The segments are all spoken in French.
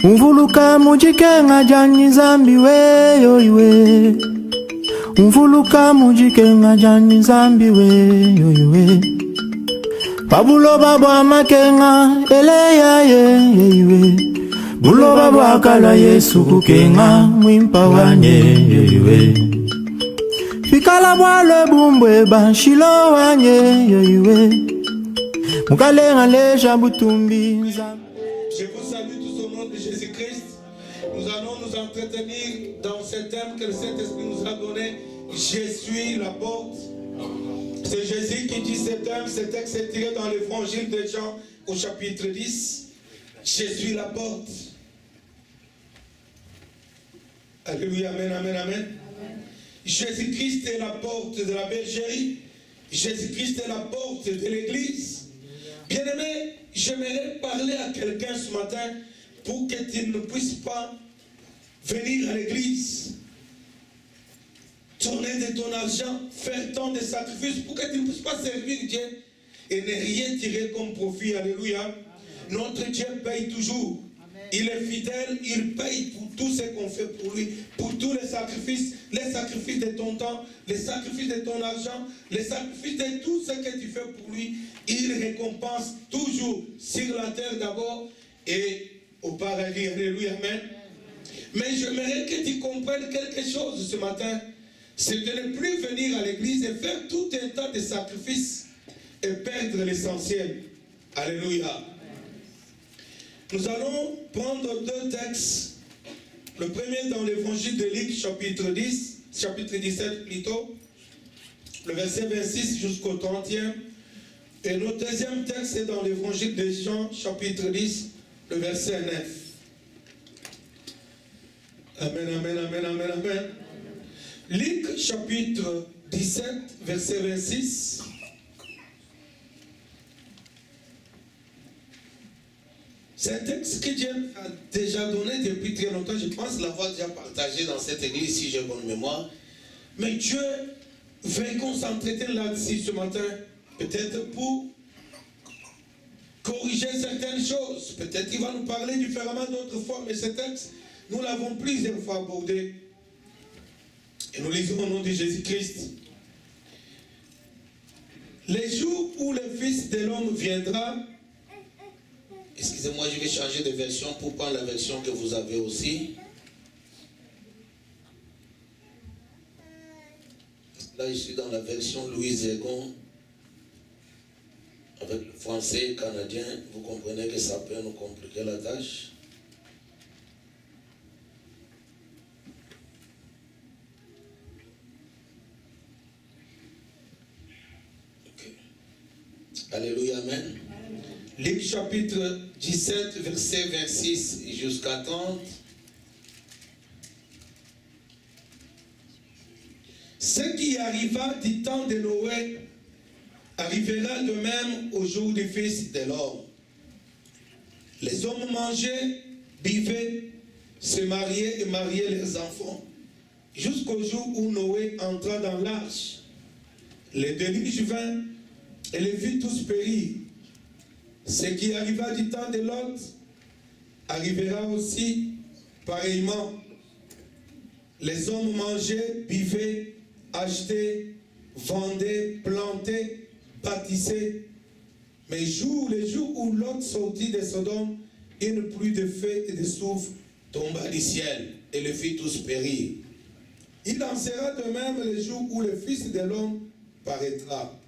Umvuluka mujikenga jani zambi we yo iwe. Umvuluka mujikenga jani zambi we yo iwe. Pabulo baba makenga eleya ye iwe. Bulo baba kala Yesu kukenga mwimpa wanye ye iwe. Fikala bwale bumbwe banshilo wanye ye iwe. Mukalenga leja butumbi nzambi. Je vous salue tous au nom de Jésus-Christ. Nous allons nous entretenir dans ce thème que le Saint-Esprit nous a donné. Je suis la porte. C'est Jésus qui dit ce thème. Ce texte est tiré dans l'évangile de Jean au chapitre 10. Je suis la porte. Alléluia, amen, amen, amen. Jésus-Christ est la porte de la bergerie. Jésus-Christ est la porte de l'église. Bien-aimé, j'aimerais parler à quelqu'un ce matin pour que tu ne puisses pas venir à l'église, tourner de ton argent, faire tant de sacrifices pour que tu ne puisses pas servir Dieu et ne rien tirer comme profit. Alléluia. Notre Dieu paye toujours. Il est fidèle, il paye pour tout ce qu'on fait pour lui, pour tous les sacrifices de ton temps, les sacrifices de ton argent, les sacrifices de tout ce que tu fais pour lui. Il récompense toujours sur la terre d'abord et au paradis. Alléluia, amen. Mais j'aimerais que tu comprennes quelque chose ce matin. C'est de ne plus venir à l'église et faire tout un tas de sacrifices et perdre l'essentiel. Alléluia. Nous allons prendre deux textes. Le premier dans l'évangile de Luc, chapitre 17 plutôt, le verset 26 jusqu'au 30e. Et notre deuxième texte est dans l'évangile de Jean, chapitre 10, le verset 9. Amen, amen, amen, amen, amen. Luc, chapitre 17, verset 26. C'est un texte que Dieu a déjà donné depuis très longtemps. Je pense l'avoir déjà partagé dans cette église, si j'ai bonne mémoire. Mais Dieu veut qu'on s'entretienne là-dessus ce matin. Peut-être pour corriger certaines choses. Peut-être qu'il va nous parler différemment d'autres fois. Mais ce texte, nous l'avons plusieurs fois abordé. Et nous lisons au nom de Jésus-Christ. Les jours où le Fils de l'homme viendra. Excusez-moi, je vais changer de version pour prendre la version que vous avez aussi. Là, je suis dans la version Louise Egon. Avec le français canadien, vous comprenez que ça peut nous compliquer la tâche. Okay. Alléluia, amen. Luc chapitre 17, verset 26 jusqu'à 30. Ce qui arriva du temps de Noé arrivera de même au jour du Fils de l'homme. Les hommes mangeaient, buvaient, se mariaient et mariaient leurs enfants, jusqu'au jour où Noé entra dans l'arche. Les déluge vint et les vit tous périr. Ce qui arriva du temps de Lot arrivera aussi pareillement. Les hommes mangeaient, buvaient, achetaient, vendaient, plantaient, bâtissaient. Mais les jours où Lot sortit de Sodome, une pluie de feu et de soufre tomba du ciel et le fit tous périr. Il en sera de même le jour où le Fils de l'homme paraîtra.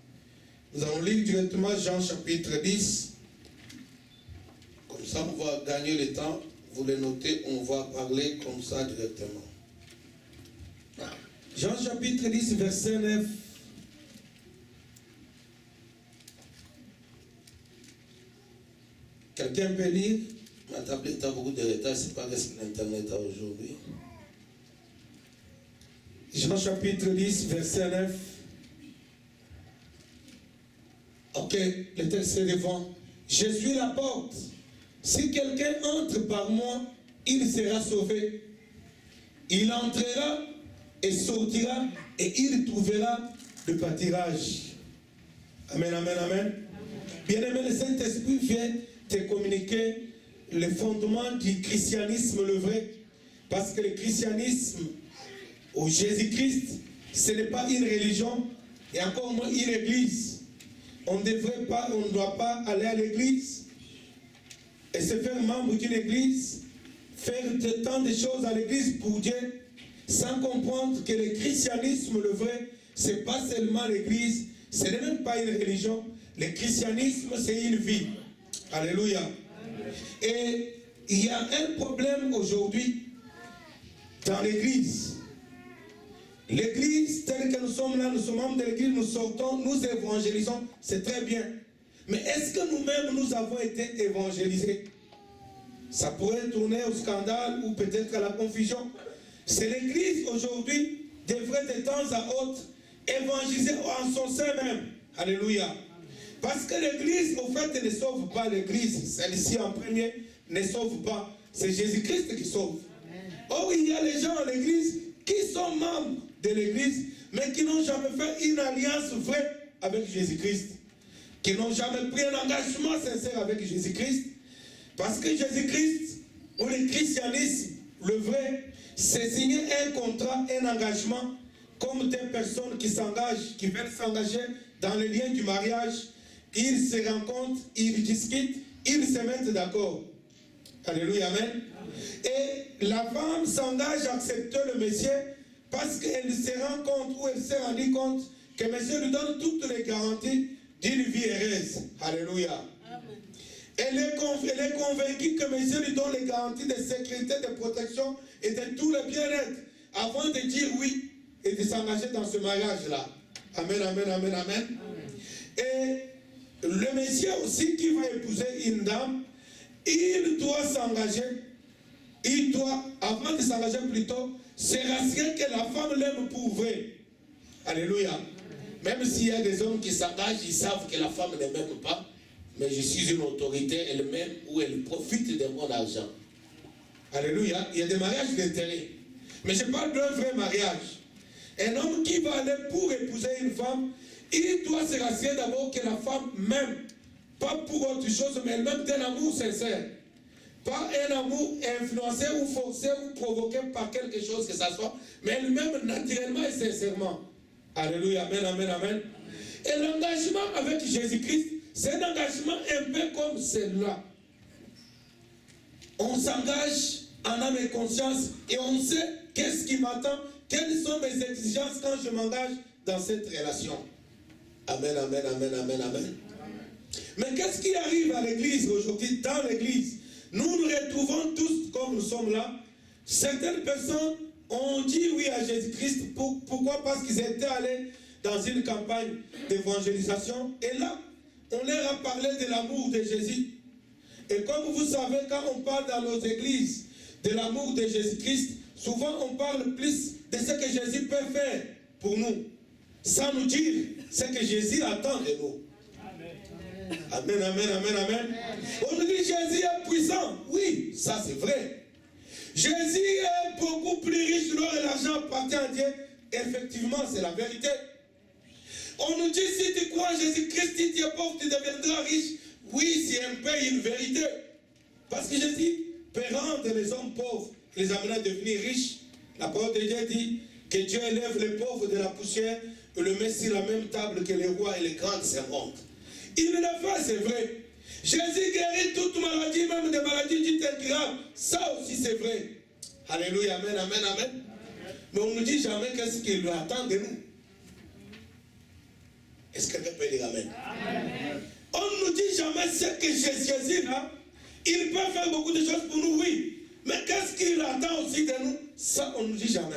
Nous allons lire directement Jean chapitre 10. Comme ça, on va gagner le temps. Vous le notez, on va parler comme ça directement. Jean chapitre 10, verset 9. Quelqu'un peut lire? Ma tablette a beaucoup de retard, c'est pas que c'est l'internet aujourd'hui. Jean chapitre 10, verset 9. Ok, le texte est devant. Je suis la porte. Si quelqu'un entre par moi, il sera sauvé. Il entrera et sortira et il trouvera le pâturage. Amen, amen, amen. Bien-aimé, le Saint-Esprit vient te communiquer le fondement du christianisme, le vrai. Parce que le christianisme, au Jésus-Christ, ce n'est pas une religion, et encore moins une église. On ne doit pas aller à l'église et se faire membre d'une église, faire tant de choses à l'église pour Dieu, sans comprendre que le christianisme, le vrai, ce n'est pas seulement l'église, ce n'est même pas une religion. Le christianisme, c'est une vie. Alléluia. Amen. Et il y a un problème aujourd'hui dans l'église. L'église, telle que nous sommes là, nous sommes membres de l'église, nous sortons, nous évangélisons, c'est très bien. Mais est-ce que nous-mêmes, nous avons été évangélisés? Ça pourrait tourner au scandale ou peut-être à la confusion. C'est l'église aujourd'hui, devrait de temps à autre évangéliser en son sein même. Alléluia. Parce que l'église, au fait, ne sauve pas l'église. Celle-ci en premier ne sauve pas. C'est Jésus-Christ qui sauve. Or, il y a les gens à l'église qui sont membres de l'église, mais qui n'ont jamais fait une alliance vraie avec Jésus-Christ. Qui n'ont jamais pris un engagement sincère avec Jésus-Christ. Parce que Jésus-Christ, ou le christianisme, le vrai, c'est signer un contrat, un engagement, comme des personnes qui s'engagent, qui veulent s'engager dans le lien du mariage. Ils se rencontrent, ils discutent, ils se mettent d'accord. Alléluia, amen. Et la femme s'engage à accepter le monsieur parce qu'elle se rend compte ou elle s'est rendue compte que monsieur lui donne toutes les garanties d'une vie heureuse. Alléluia. Amen. Elle est convaincue que monsieur lui donne les garanties de sécurité, de protection et de tout le bien-être avant de dire oui et de s'engager dans ce mariage-là. Amen, amen, amen, amen. Et le monsieur aussi qui va épouser une dame, il doit s'engager, il doit, avant de s'engager plutôt, se rassurer que la femme l'aime pour vrai. Alléluia. Même s'il y a des hommes qui s'engagent, ils savent que la femme ne m'aime pas, mais je suis une autorité, elle m'aime ou elle profite de mon argent. Alléluia. Il y a des mariages d'intérêt. Mais je parle d'un vrai mariage. Un homme qui va aller pour épouser une femme, il doit se rassurer d'abord que la femme m'aime. Pas pour autre chose, mais elle m'aime d'un amour sincère. Pas un amour influencé ou forcé ou provoqué par quelque chose que ça soit, mais elle m'aime naturellement et sincèrement. Alléluia, amen, amen, amen. Et l'engagement avec Jésus-Christ, c'est un engagement un peu comme celui-là. On s'engage en âme et conscience et on sait qu'est-ce qui m'attend, quelles sont mes exigences quand je m'engage dans cette relation. Amen, amen, amen, amen, amen. Mais qu'est-ce qui arrive à l'église aujourd'hui, dans l'église? Nous nous retrouvons tous comme nous sommes là. Certaines personnes ont dit oui à Jésus-Christ. Pourquoi? Parce qu'ils étaient allés dans une campagne d'évangélisation. Et là, on leur a parlé de l'amour de Jésus. Et comme vous savez, quand on parle dans nos églises de l'amour de Jésus-Christ, souvent on parle plus de ce que Jésus peut faire pour nous, sans nous dire ce que Jésus attend de nous. Amen, amen, amen, amen. On nous dit Jésus est puissant. Oui, ça c'est vrai. Jésus est beaucoup plus riche, l'or et l'argent appartient à Dieu. Effectivement, c'est la vérité. On nous dit si tu crois en Jésus-Christ, si tu es pauvre, tu deviendras riche. Oui, c'est un peu une vérité. Parce que Jésus peut rendre les hommes pauvres, les amener à devenir riches. La parole de Dieu dit que Dieu élève les pauvres de la poussière et le met sur la même table que les rois et les grandes servantes. Il le fait, c'est vrai. Jésus guérit toute maladie, même des maladies dites graves. Ça aussi, c'est vrai. Alléluia, amen, amen, amen. Mais on ne nous dit jamais qu'est-ce qu'il lui attend de nous. Est-ce que quelqu'un peut dire amen? Amen. On ne nous dit jamais ce que Jésus là, il peut faire beaucoup de choses pour nous, oui. Mais qu'est-ce qu'il attend aussi de nous? Ça, on ne nous dit jamais.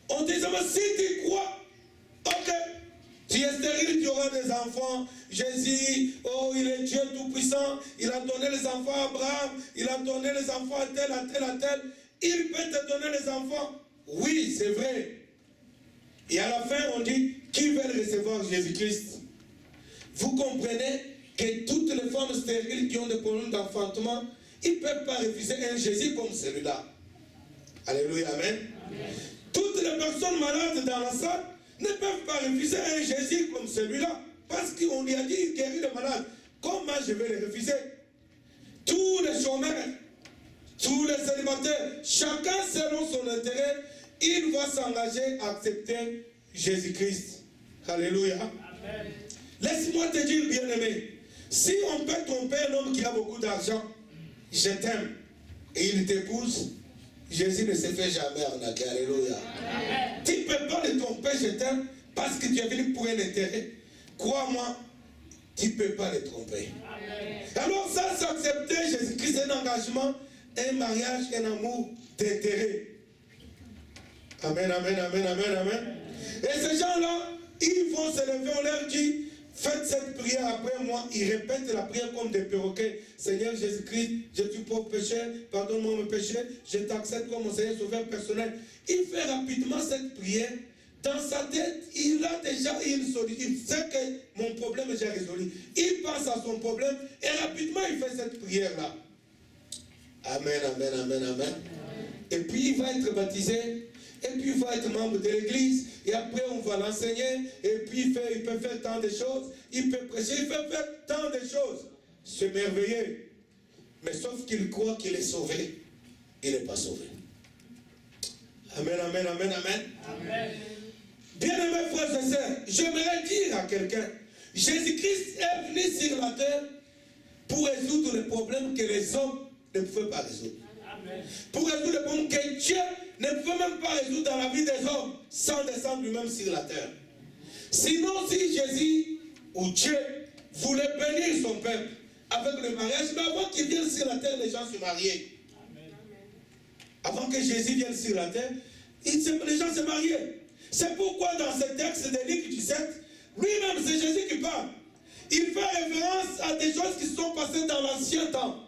On dit jamais, si tu crois, ok. Tu es stérile, tu auras des enfants. Jésus, oh, il est Dieu tout-puissant. Il a donné les enfants à Abraham. Il a donné les enfants à tel, à tel, à tel. Il peut te donner les enfants. Oui, c'est vrai. Et à la fin, on dit, qui veut recevoir Jésus-Christ? Vous comprenez que toutes les femmes stériles qui ont des problèmes d'enfantement, ils ne peuvent pas refuser un Jésus comme celui-là. Alléluia, amen. Amen. Toutes les personnes malades dans la salle ne peuvent pas refuser un Jésus comme celui-là. Parce qu'on lui a dit, il guérit les malades. Comment je vais les refuser? Toutes les chômeurs, tous les célibataires, chacun selon son intérêt, il va s'engager à accepter Jésus-Christ. Alléluia. Amen. Laisse-moi te dire, bien-aimé, si on peut tromper un homme qui a beaucoup d'argent, je t'aime, et il t'épouse, Jésus ne se fait jamais arnaquer. Alléluia. Amen. Tu ne peux pas le tromper, je t'aime, parce que tu es venu pour un intérêt. Crois-moi, tu ne peux pas le tromper. Amen. Alors ça, c'est accepter Jésus-Christ, un engagement, un mariage, un amour d'intérêt. Amen, amen, amen, amen, amen. Et ces gens-là, ils vont se lever, on leur dit, faites cette prière après moi. Ils répètent la prière comme des perroquets. Seigneur Jésus-Christ, je suis pauvre pécheur, pardonne-moi mes péchés, je t'accepte comme mon Seigneur sauveur personnel. Il fait rapidement cette prière. Dans sa tête, il a déjà une solution. Il sait que mon problème est déjà résolu. Il pense à son problème et rapidement il fait cette prière-là. Amen, amen, amen, amen. Et puis il va être baptisé. Et puis il va être membre de l'église. Et après on va l'enseigner. Et puis il peut faire tant de choses. Il peut prêcher. Il peut faire tant de choses. C'est merveilleux. Mais sauf qu'il croit qu'il est sauvé. Il n'est pas sauvé. Amen, amen, amen, amen. Amen. Bien-aimés frères et sœurs, j'aimerais dire à quelqu'un, Jésus-Christ est venu sur la terre pour résoudre les problèmes que les hommes ne pouvaient pas résoudre. Amen. Pour résoudre les problèmes que Dieu ne pouvait même pas résoudre dans la vie des hommes sans descendre lui-même sur la terre. Sinon, si Jésus ou Dieu voulait bénir son peuple avec le mariage, mais avant qu'il vienne sur la terre, les gens se mariaient. Amen. Avant que Jésus vienne sur la terre, les gens se mariaient. C'est pourquoi dans ce texte de Luc 17, lui-même c'est Jésus qui parle. Il fait référence à des choses qui sont passées dans l'ancien temps.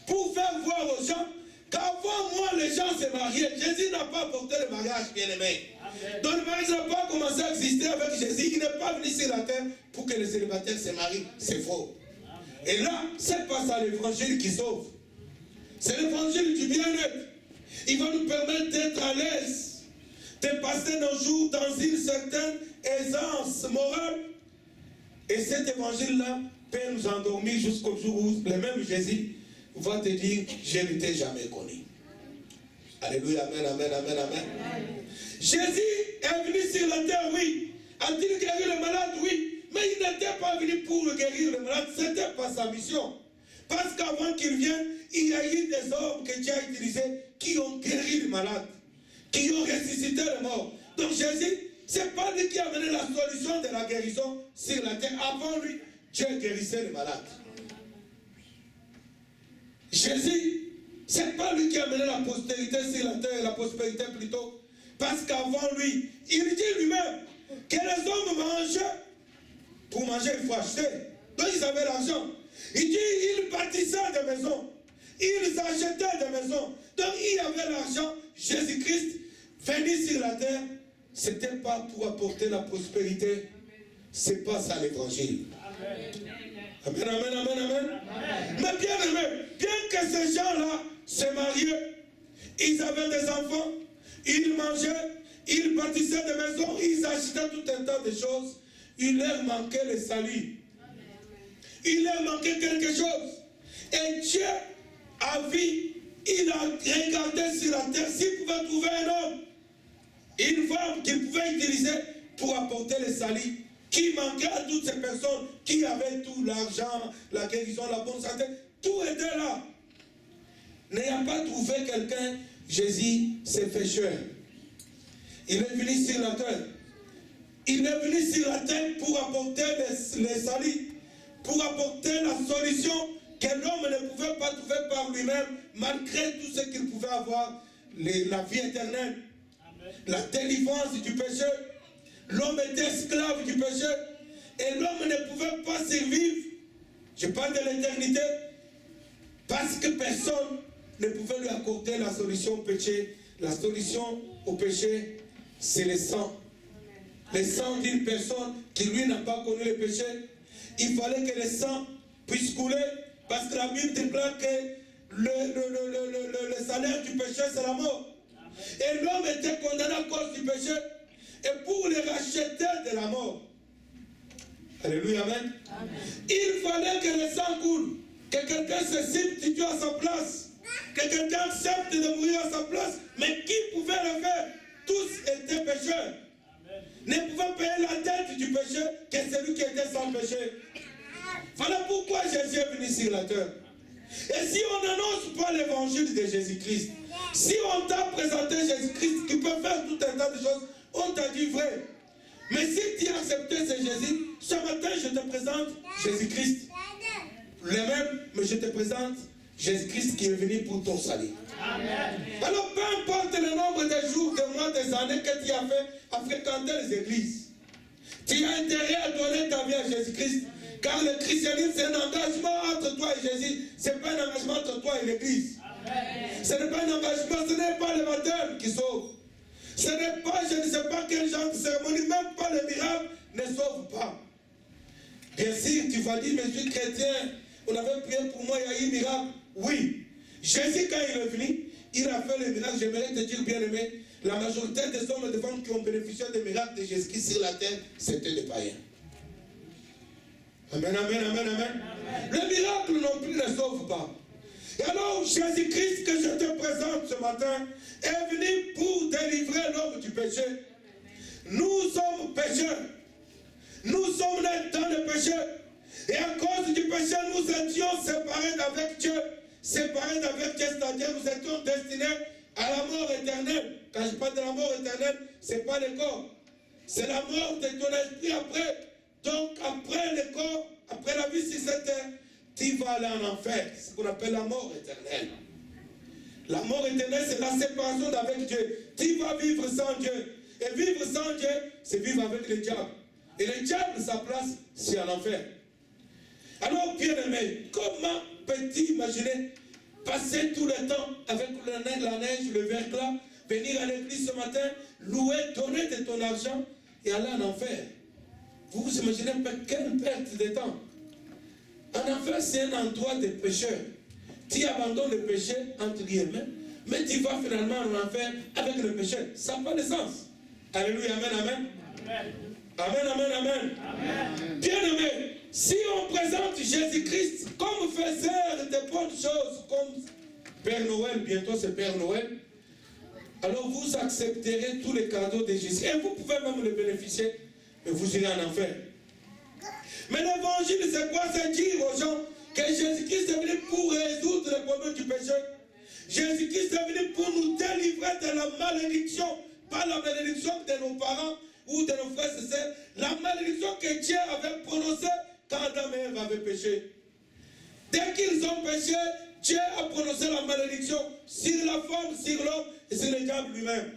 Pour faire voir aux gens qu'avant moi les gens se mariaient. Jésus n'a pas apporté le mariage, bien-aimé. Donc le mariage n'a pas commencé à exister avec Jésus. Il n'est pas venu sur la terre pour que les célibataires se marient. C'est faux. Amen. Et là, c'est pas ça l'évangile qui sauve. C'est l'évangile du bien-être. Il va nous permettre d'être à l'aise, de passer nos jours dans une certaine aisance morale. Et cet évangile-là peut nous endormir jusqu'au jour où le même Jésus va te dire, je ne t'ai jamais connu. Alléluia, amen, amen, amen, amen. Jésus est venu sur la terre, oui. A-t-il guéri le malade? Oui. Mais il n'était pas venu pour guérir le malade. Ce n'était pas sa mission. Parce qu'avant qu'il vienne, il y a eu des hommes que Dieu a utilisés qui ont guéri le malade, qui ont ressuscité les morts. Donc Jésus, ce n'est pas lui qui a amené la solution de la guérison sur la terre. Avant lui, Dieu guérissait les malades. Jésus, ce n'est pas lui qui a amené la postérité sur la terre, la prospérité plutôt. Parce qu'avant lui, il dit lui-même que les hommes mangeaient. Pour manger, il faut acheter. Donc ils avaient l'argent. Il dit, ils bâtissaient des maisons. Ils achetaient des maisons. Donc il y avait l'argent. Jésus-Christ, venu sur la terre, ce n'était pas pour apporter la prospérité. Ce n'est pas ça l'évangile. Amen, amen, amen, amen. Mais bien aimé, bien que ces gens-là se mariaient, ils avaient des enfants, ils mangeaient, ils bâtissaient des maisons, ils achetaient tout un tas de choses, il leur manquait le salut. Il leur manquait quelque chose. Et Dieu a vu, il a regardé sur la terre s'il pouvait trouver un homme, une femme qu'il pouvait utiliser pour apporter le salut, qui manquait à toutes ces personnes qui avaient tout l'argent, la guérison, la bonne santé, tout était là. N'ayant pas trouvé quelqu'un, Jésus s'est fait cher. Il est venu sur la terre. Il est venu sur la terre pour apporter les salut, pour apporter la solution que l'homme ne pouvait pas trouver par lui-même, malgré tout ce qu'il pouvait avoir, la vie éternelle, amen, la délivrance du péché. L'homme était esclave du péché et l'homme ne pouvait pas survivre. Je parle de l'éternité parce que personne ne pouvait lui accorder la solution au péché. La solution au péché, c'est le sang. Le sang d'une personne qui lui n'a pas connu le péché. Il fallait que le sang puisse couler parce que la Bible déclare que le salaire du péché, c'est la mort. Et l'homme était condamné à cause du péché. Et pour les racheter de la mort. Alléluia, amen. Amen. Il fallait que le sang coule. Que quelqu'un se substitue à sa place. Que quelqu'un accepte de mourir à sa place. Mais qui pouvait le faire? Tous étaient pécheurs. Ne pouvait payer la dette du péché que celui qui était sans péché. Voilà pourquoi Jésus est venu sur la terre. Et si on n'annonce pas l'évangile de Jésus-Christ, si on t'a présenté Jésus-Christ qui peut faire tout un tas de choses, on t'a dit vrai. Mais si tu as accepté ce Jésus, ce matin je te présente Jésus-Christ. Le même, mais je te présente Jésus-Christ qui est venu pour ton salut. Amen. Alors peu importe le nombre de jours, de mois, des années que tu as fait à fréquenter les églises, tu as intérêt à donner ta vie à Jésus-Christ. Car le christianisme, c'est un engagement entre toi et Jésus. Ce n'est pas un engagement entre toi et l'église. Ce n'est pas un engagement, ce n'est pas le baptême qui sauve. Ce n'est pas, je ne sais pas quel genre de cérémonie, même pas le miracle ne sauve pas. Bien sûr, tu vas dire, mais je suis chrétien, on avait prié pour moi, il y a eu un miracle. Oui. Jésus, quand il est venu, il a fait le miracle. J'aimerais te dire, bien aimé, la majorité des hommes et des femmes qui ont bénéficié des miracles de Jésus-Christ sur la terre, c'était des païens. Amen, amen, amen, amen. Le miracle non plus ne sauve pas. Et alors, Jésus-Christ que je te présente ce matin est venu pour délivrer l'homme du péché. Nous sommes pécheurs. Nous sommes nés dans le péché. Et à cause du péché, nous étions séparés d'avec Dieu. Séparés d'avec Dieu, c'est-à-dire nous étions destinés à la mort éternelle. Quand je parle de la mort éternelle, ce n'est pas le corps. C'est la mort de ton esprit après. Donc après le corps, après la vie sur cette terre, tu vas aller en enfer. C'est ce qu'on appelle la mort éternelle. La mort éternelle, c'est la séparation d'avec Dieu. Tu vas vivre sans Dieu. Et vivre sans Dieu, c'est vivre avec le diable. Et le diable, sa place, c'est en enfer. Alors, bien aimé, comment peux-tu imaginer passer tout le temps avec la neige, le verglas, venir à l'église ce matin, louer, donner de ton argent et aller en enfer? Vous vous imaginez quelle perte de temps? En enfer, c'est un endroit de pécheurs. Tu abandonnes le péché, entre guillemets, mais tu vas finalement en enfer avec le péché. Ça n'a pas de sens. Alléluia, amen, amen. Amen, amen, amen. Amen. Bien aimé, si on présente Jésus-Christ comme faiseur de bonnes choses, comme Père Noël, bientôt c'est Père Noël, alors vous accepterez tous les cadeaux de Jésus. Et vous pouvez même le bénéficier, mais vous irez en enfer. Mais l'évangile, c'est quoi? C'est dire aux gens que Jésus-Christ est venu pour résoudre les problèmes du péché. Jésus-Christ est venu pour nous délivrer de la malédiction. Pas la malédiction de nos parents ou de nos frères et sœurs. La malédiction que Dieu avait prononcée quand Adam et Ève avaient péché. Dès qu'ils ont péché, Dieu a prononcé la malédiction sur la femme, sur l'homme et sur le diable lui-même.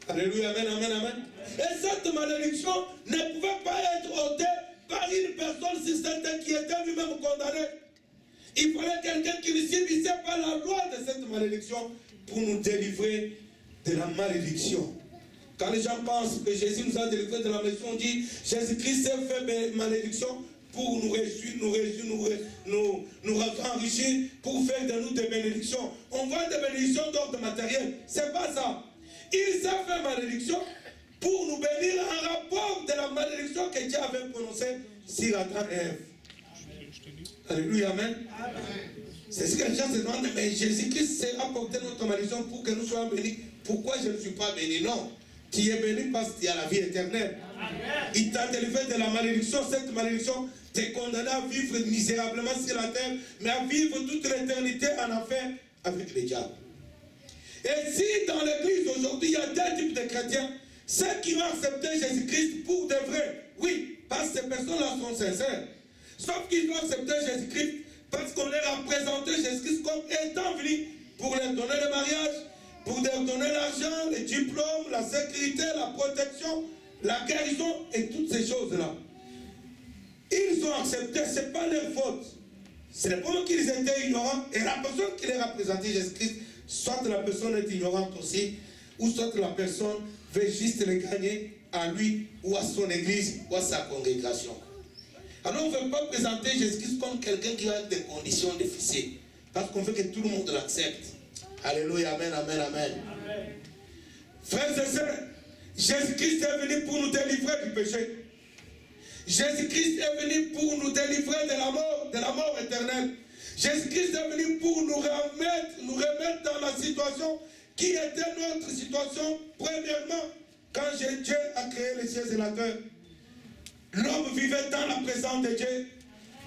Alléluia, amen, amen, amen. Et cette malédiction ne pouvait pas être ôtée par une personne sur cette terre qui était lui-même condamné. Il fallait quelqu'un qui ne subissait pas la loi de cette malédiction pour nous délivrer de la malédiction. Quand les gens pensent que Jésus nous a délivrés de la malédiction, on dit Jésus-Christ s'est fait malédiction pour nous réussir, nous enrichir, pour faire de nous des bénédictions. On voit des bénédictions d'ordre matériel. C'est pas ça. Il s'est fait malédiction pour nous bénir en rapport de la malédiction que Dieu avait prononcée sur Adam et Ève. Alléluia, amen. C'est ce que les gens se demandent, mais Jésus-Christ s'est apporté notre malédiction pour que nous soyons bénis. Pourquoi je ne suis pas béni? Non. Tu es béni parce qu'il y a la vie éternelle. Amen. Il t'a délivré de la malédiction. Cette malédiction t'est condamné à vivre misérablement sur la terre, mais à vivre toute l'éternité en enfer avec les diables. Et si dans l'église aujourd'hui, il y a deux types de chrétiens, ceux qui vont accepter Jésus-Christ pour de vrai, oui, parce que ces personnes-là sont sincères. Sauf qu'ils vont accepter Jésus-Christ parce qu'on leur a présenté Jésus-Christ comme étant venu pour leur donner le mariage, pour leur donner l'argent, les diplômes, la sécurité, la protection, la guérison et toutes ces choses-là. Ils ont accepté, ce n'est pas leur faute. C'est le moment qu'ils étaient ignorants et la personne qui leur a présenté Jésus-Christ, soit la personne est ignorante aussi, ou soit la personne veut juste le gagner à lui ou à son église ou à sa congrégation. Alors on ne veut pas présenter Jésus-Christ comme quelqu'un qui a des conditions difficiles, parce qu'on veut que tout le monde l'accepte. Alléluia, amen, amen, amen. Amen. Frères et sœurs, Jésus-Christ est venu pour nous délivrer du péché. Jésus-Christ est venu pour nous délivrer de la mort éternelle. Jésus-Christ est venu pour nous remettre dans la situation qui était notre situation premièrement quand Dieu a créé les cieux et la terre. L'homme vivait dans la présence de Dieu.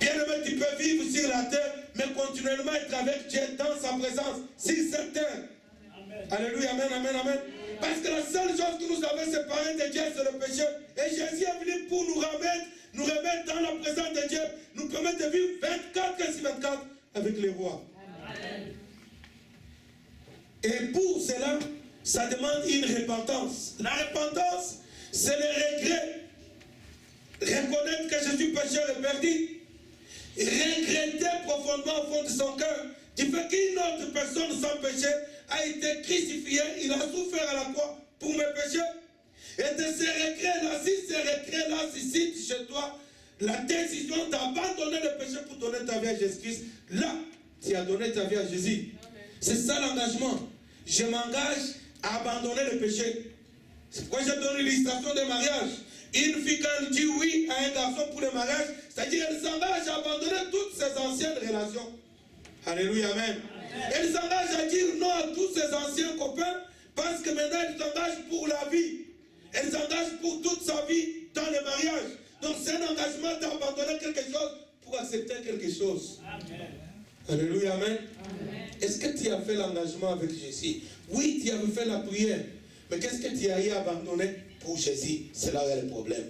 Bien-aimé, tu peux vivre sur la terre, mais continuellement être avec Dieu dans sa présence, sur cette terre. Amen. Alléluia, amen, amen, amen. Parce que la seule chose qui nous avait séparés de Dieu, c'est le péché. Et Jésus est venu pour nous remettre dans la présence de Dieu, nous permettre de vivre 24 sur 24 avec les rois. Amen. Et pour cela, ça demande une repentance. La repentance, c'est le regret. Reconnaître que je suis pécheur et perdu. Regretter profondément au fond de son cœur du fait qu'une autre personne sans péché a été crucifiée, il a souffert à la croix pour mes péchés. Et de ces regrets-là, si ces regrets-là suscitent chez toi la décision d'abandonner le péché pour donner ta vie à Jésus-Christ, là, tu as donné ta vie à Jésus. C'est ça l'engagement. Je m'engage à abandonner le péché. C'est pourquoi j'ai donné l'illustration des mariages. Une fille, quand elle dit oui à un garçon pour le mariage, c'est-à-dire qu'elle s'engage à abandonner toutes ses anciennes relations. Alléluia, amen. Elle s'engage à dire non à tous ses anciens copains, parce que maintenant elle s'engage pour la vie. Elle s'engage pour toute sa vie dans le mariage. Donc c'est un engagement d'abandonner quelque chose pour accepter quelque chose. Amen. Alléluia, amen. Est-ce que tu as fait l'engagement avec Jésus? Oui, tu avais fait la prière. Mais qu'est-ce que tu as eu à abandonner pour Jésus? C'est là où il y a le problème.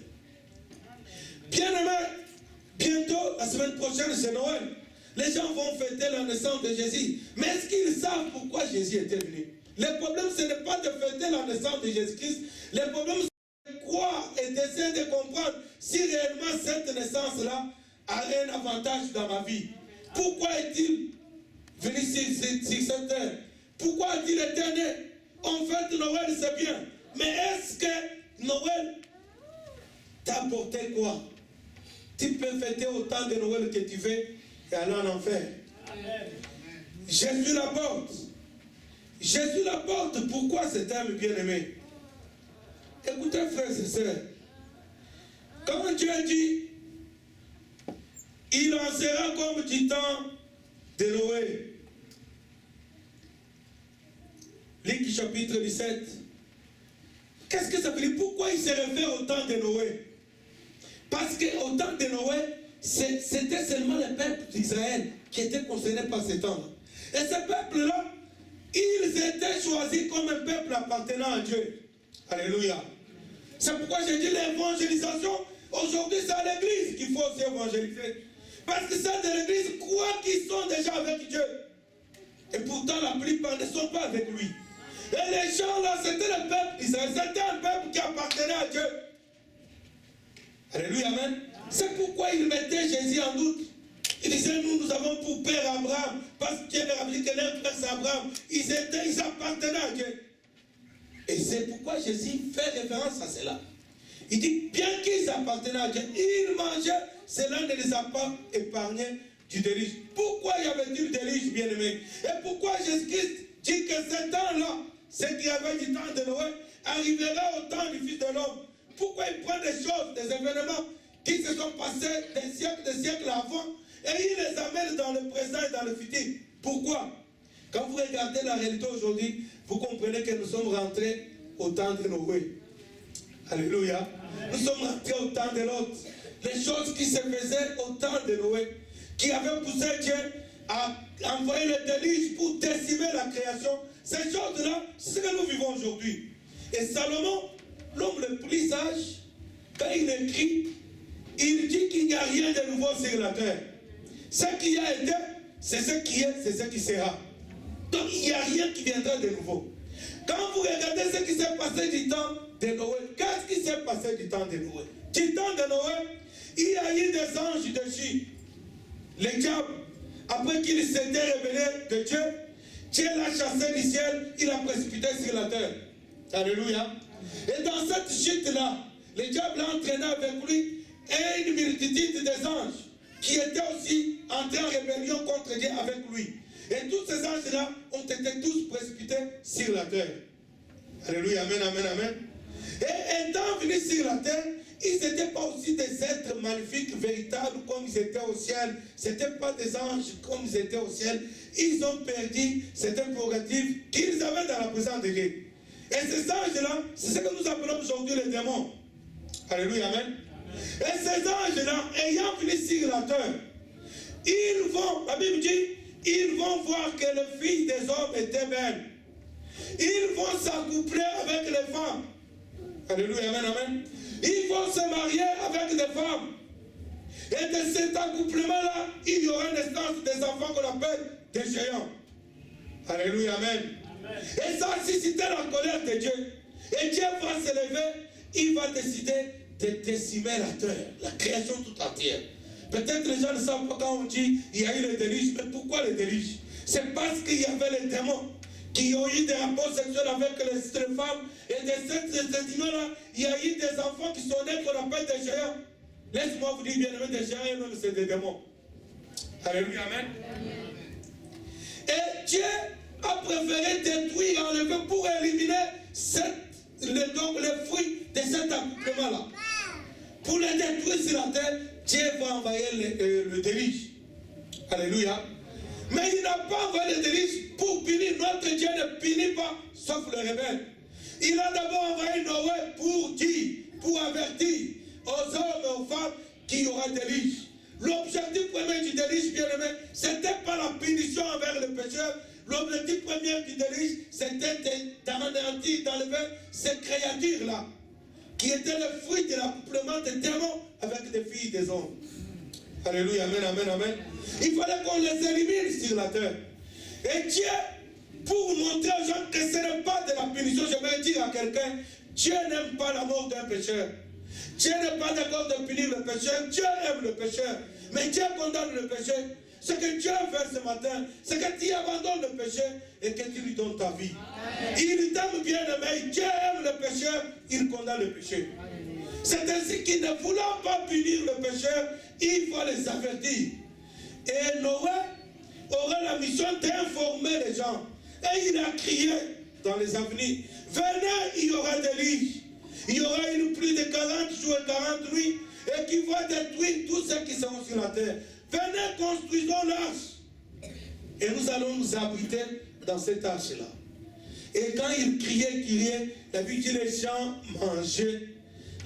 Bien-aimé, bientôt, la semaine prochaine, c'est Noël. Les gens vont fêter la naissance de Jésus. Mais est-ce qu'ils savent pourquoi Jésus était venu? Le problème, ce n'est pas de fêter la naissance de Jésus-Christ. Le problème, c'est de croire et d'essayer de comprendre si réellement cette naissance-là a un avantage dans ma vie. Pourquoi est-il venu sur cette terre? Pourquoi a-t-il été né? En fait, Noël, c'est bien. Mais est-ce que Noël t'a apporté quoi? Tu peux fêter autant de Noël que tu veux et aller en enfer. Amen. Jésus la porte. Jésus la porte. Pourquoi cet âme bien-aimé? Écoutez, frères et sœurs. Quand Dieu dit, il en sera comme du temps de Noé. Luc chapitre 17. Qu'est-ce que ça veut dire? Pourquoi il se réfère au temps de Noé? Parce qu'au temps de Noé, c'était seulement le peuple d'Israël qui était concerné par ce temps. Et ce peuple-là, ils étaient choisis comme un peuple appartenant à Dieu. Alléluia. C'est pourquoi j'ai dit l'évangélisation. Aujourd'hui, c'est à l'église qu'il faut aussi évangéliser. Parce que c'est de l'église croient qu'ils sont déjà avec Dieu. Et pourtant, la plupart ne sont pas avec lui. Et les gens là, c'était le peuple d'Israël. C'était un peuple qui appartenait à Dieu. Alléluia, amen. C'est pourquoi ils mettaient Jésus en doute. Ils disaient, nous avons pour père Abraham. Parce que Dieu leur a dit que leur père c'est Abraham. Ils appartenaient à Dieu. Et c'est pourquoi Jésus fait référence à cela. Il dit, bien qu'ils appartenaient à Dieu, ils mangeaient, cela ne les a pas épargnés du déluge. Pourquoi y avait-il déluge, bien-aimé? Et pourquoi Jésus-Christ dit que ce temps-là, ce qui avait du temps de Noé, arrivera au temps du Fils de l'homme? Pourquoi il prend des choses, des événements qui se sont passés des siècles avant, et il les amène dans le présent et dans le futur? Pourquoi? Quand vous regardez la réalité aujourd'hui, vous comprenez que nous sommes rentrés au temps de Noé. Alléluia. Nous sommes rentrés au temps de l'autre. Les choses qui se faisaient au temps de Noé, qui avaient poussé Dieu à envoyer le déluge pour décimer la création, ces choses-là, c'est ce que nous vivons aujourd'hui. Et Salomon, l'homme le plus sage, quand il écrit, il dit qu'il n'y a rien de nouveau sur la terre. Ce qui a été, c'est ce qui est, c'est ce qui sera. Donc il n'y a rien qui viendra de nouveau. Quand vous regardez ce qui s'est passé du temps de Noé, qu'est-ce qui s'est passé du temps de Noé? Du temps de Noé, il y a eu des anges dessus. Les diables, après qu'il s'était révélé de Dieu, Dieu l'a chassé du ciel, il l'a précipité sur la terre. Alléluia. Et dans cette chute-là, le diable a entraîné avec lui une multitude des anges qui étaient aussi entrés en rébellion contre Dieu avec lui. Et tous ces anges-là ont été tous précipités sur la terre. Alléluia, amen, amen, amen. Et étant venus sur la terre, ils n'étaient pas aussi des êtres magnifiques, véritables, comme ils étaient au ciel. Ce n'étaient pas des anges comme ils étaient au ciel. Ils ont perdu certaines prérogatives qu'ils avaient dans la présence de Dieu. Et ces anges-là, c'est ce que nous appelons aujourd'hui les démons. Alléluia, amen. Et ces anges-là, ayant fini sur la terre, ils vont, la Bible dit, ils vont voir que le Fils des hommes était belle. Ils vont s'accoupler avec les femmes. Alléluia, amen, amen. Ils vont se marier avec des femmes. Et de cet accouplement-là, il y aura naissance des enfants qu'on appelle des géants. Alléluia, amen. Et ça a suscité la colère de Dieu. Et Dieu va se lever, il va décider de décimer la terre, la création tout entière. Peut-être les gens ne savent pas quand on dit il y a eu les déluges. Mais pourquoi les déluges? C'est parce qu'il y avait les démons qui ont eu des rapports sexuels avec les femmes. Et de ces unions-là, il y a eu des enfants qui sont nés qu'on appelle des géants. Laisse-moi vous dire, bien aimé, des géants et même c'est des démons. Alléluia, amen. Et Dieu a préféré détruire, enlever pour éliminer les fruits de cet accouplement-là. Pour les détruire sur la terre, Dieu va envoyer le déluge. Alléluia. Mais il n'a pas envoyé le déluge pour punir. Notre Dieu ne punit pas, sauf le rebelle. Il a d'abord envoyé Noé pour dire, pour avertir aux hommes et aux femmes qu'il y aura déluge. L'objectif premier du déluge, bien aimé, ce n'était pas la punition envers le pécheur. L'objectif premier du déluge, c'était d'anéantir, d'enlever ces créatures-là, qui étaient le fruit de l'accouplement des démons avec des filles des hommes. Alléluia, amen, amen, amen. Il fallait qu'on les élimine sur la terre. Et Dieu, pour montrer aux gens que ce n'est pas de la punition, je vais dire à quelqu'un, Dieu n'aime pas la mort d'un pécheur. Dieu n'est pas d'accord de punir le pécheur. Dieu aime le pécheur. Mais Dieu condamne le péché. Ce que Dieu fait ce matin, c'est que tu abandonnes le péché et que tu lui donnes ta vie. Amen. Il t'aime bien aimé. Dieu aime le pécheur, il condamne le péché. C'est ainsi qu'il ne voulant pas punir le pécheur, il faut les avertir. Et Noé aura la mission d'informer les gens. Et il a crié dans les avenirs, venez, il y aura des déluge. Il y aura une pluie de 40 jours et 40 nuits et qui va détruire tous ceux qui seront sur la terre. Venez, construisons l'arche. Et nous allons nous abriter dans cette arche-là. Et quand il criait, la Bible dit les gens mangeaient,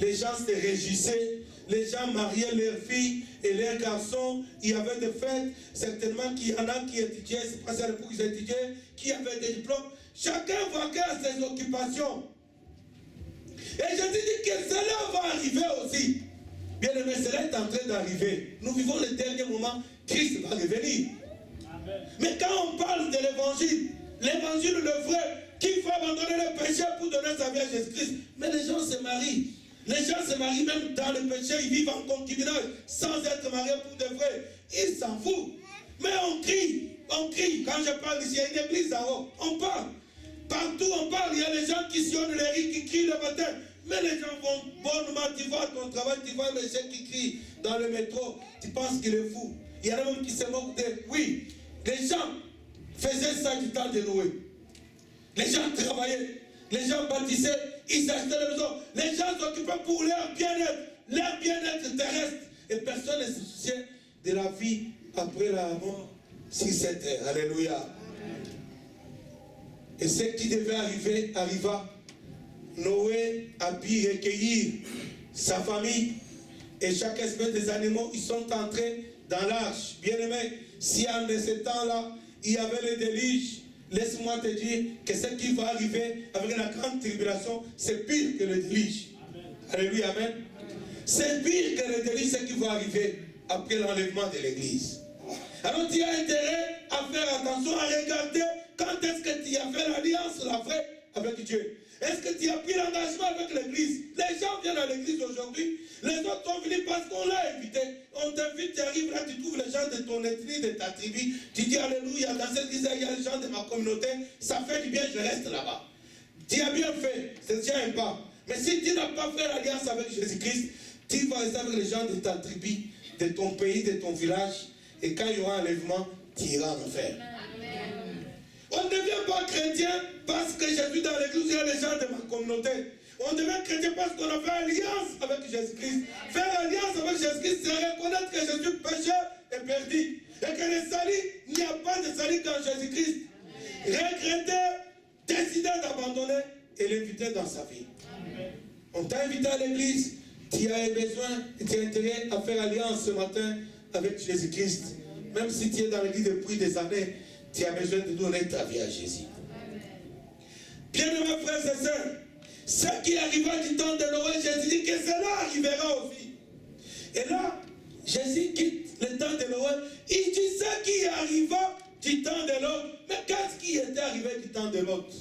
les gens se réjouissaient, les gens mariaient leurs filles et leurs garçons. Il y avait des fêtes, certainement qu'il y en a qui étudiaient, c'est pas ça pour qu'ils étudiaient, qui avaient des diplômes. Chacun vaquait à ses occupations. Et je te dis que cela va arriver aussi. Bien aimé, cela est en train d'arriver. Nous vivons le dernier moment, Christ va revenir. Amen. Mais quand on parle de l'évangile le vrai, qu'il faut abandonner le péché pour donner sa vie à Jésus-Christ. Mais les gens se marient. Les gens se marient même dans le péché, ils vivent en concubinage, sans être mariés pour de vrai. Ils s'en foutent. Mais on crie. Quand je parle ici, il y a une église en haut. On parle. Partout on parle, il y a les gens qui sillonnent les rues, qui crient le matin. Mais les gens vont bonnement, tu vas à ton travail, tu vois les gens qui crient dans le métro, tu penses qu'il est fou. Il y en a même qui se moquent de... Oui, les gens faisaient ça du temps de Noé. Les gens travaillaient, les gens bâtissaient, ils achetaient les maisons. Les gens s'occupaient pour leur bien-être terrestre. Et personne ne se souciait de la vie après la mort sur cette terre. Alléluia. Et ce qui devait arriver, arriva. Noé a pu recueillir sa famille et chaque espèce des animaux, ils sont entrés dans l'arche. Bien aimé, si en ce temps-là, il y avait le déluge, laisse-moi te dire que ce qui va arriver avec la grande tribulation, c'est pire que le déluge. Amen. Alléluia, amen. C'est pire que le déluge, ce qui va arriver après l'enlèvement de l'église. Alors tu as intérêt à faire attention, à regarder quand est-ce que tu as fait l'alliance, la vraie, avec Dieu. Est-ce que tu as pris l'engagement avec l'église? Les gens viennent à l'église aujourd'hui, les autres sont venus parce qu'on l'a invité. On t'invite, tu arrives là, tu trouves les gens de ton ethnie, de ta tribu, tu dis alléluia, dans cette église, il y a les gens de ma communauté, ça fait du bien, je reste là-bas. Tu as bien fait, c'est déjà un pas. Mais si tu n'as pas fait l'alliance avec Jésus-Christ, tu vas rester avec les gens de ta tribu, de ton pays, de ton village, et quand il y aura un enlèvement, tu iras en enfer. On ne devient pas chrétien parce que je suis dans l'église, il y a les gens de ma communauté. On devient chrétien parce qu'on a fait alliance avec Jésus-Christ. Faire alliance avec Jésus-Christ, c'est reconnaître que je suis pécheur et perdu. Et que le salut, il n'y a pas de salut qu'en Jésus-Christ. Regretter, décider d'abandonner et l'inviter dans sa vie. Amen. On t'a invité à l'église, tu as besoin, tu as intérêt à faire alliance ce matin avec Jésus-Christ. Même si tu es dans l'église depuis des années, tu as besoin de donner ta vie à Jésus. Bien-aimés frères et sœurs, ce qui arriva du temps de Noé, Jésus dit que cela arrivera aussi. Et là, Jésus quitte le temps de Noé. Il dit ce qui arriva du temps de l'autre. Mais qu'est-ce qui était arrivé du temps de l'autre?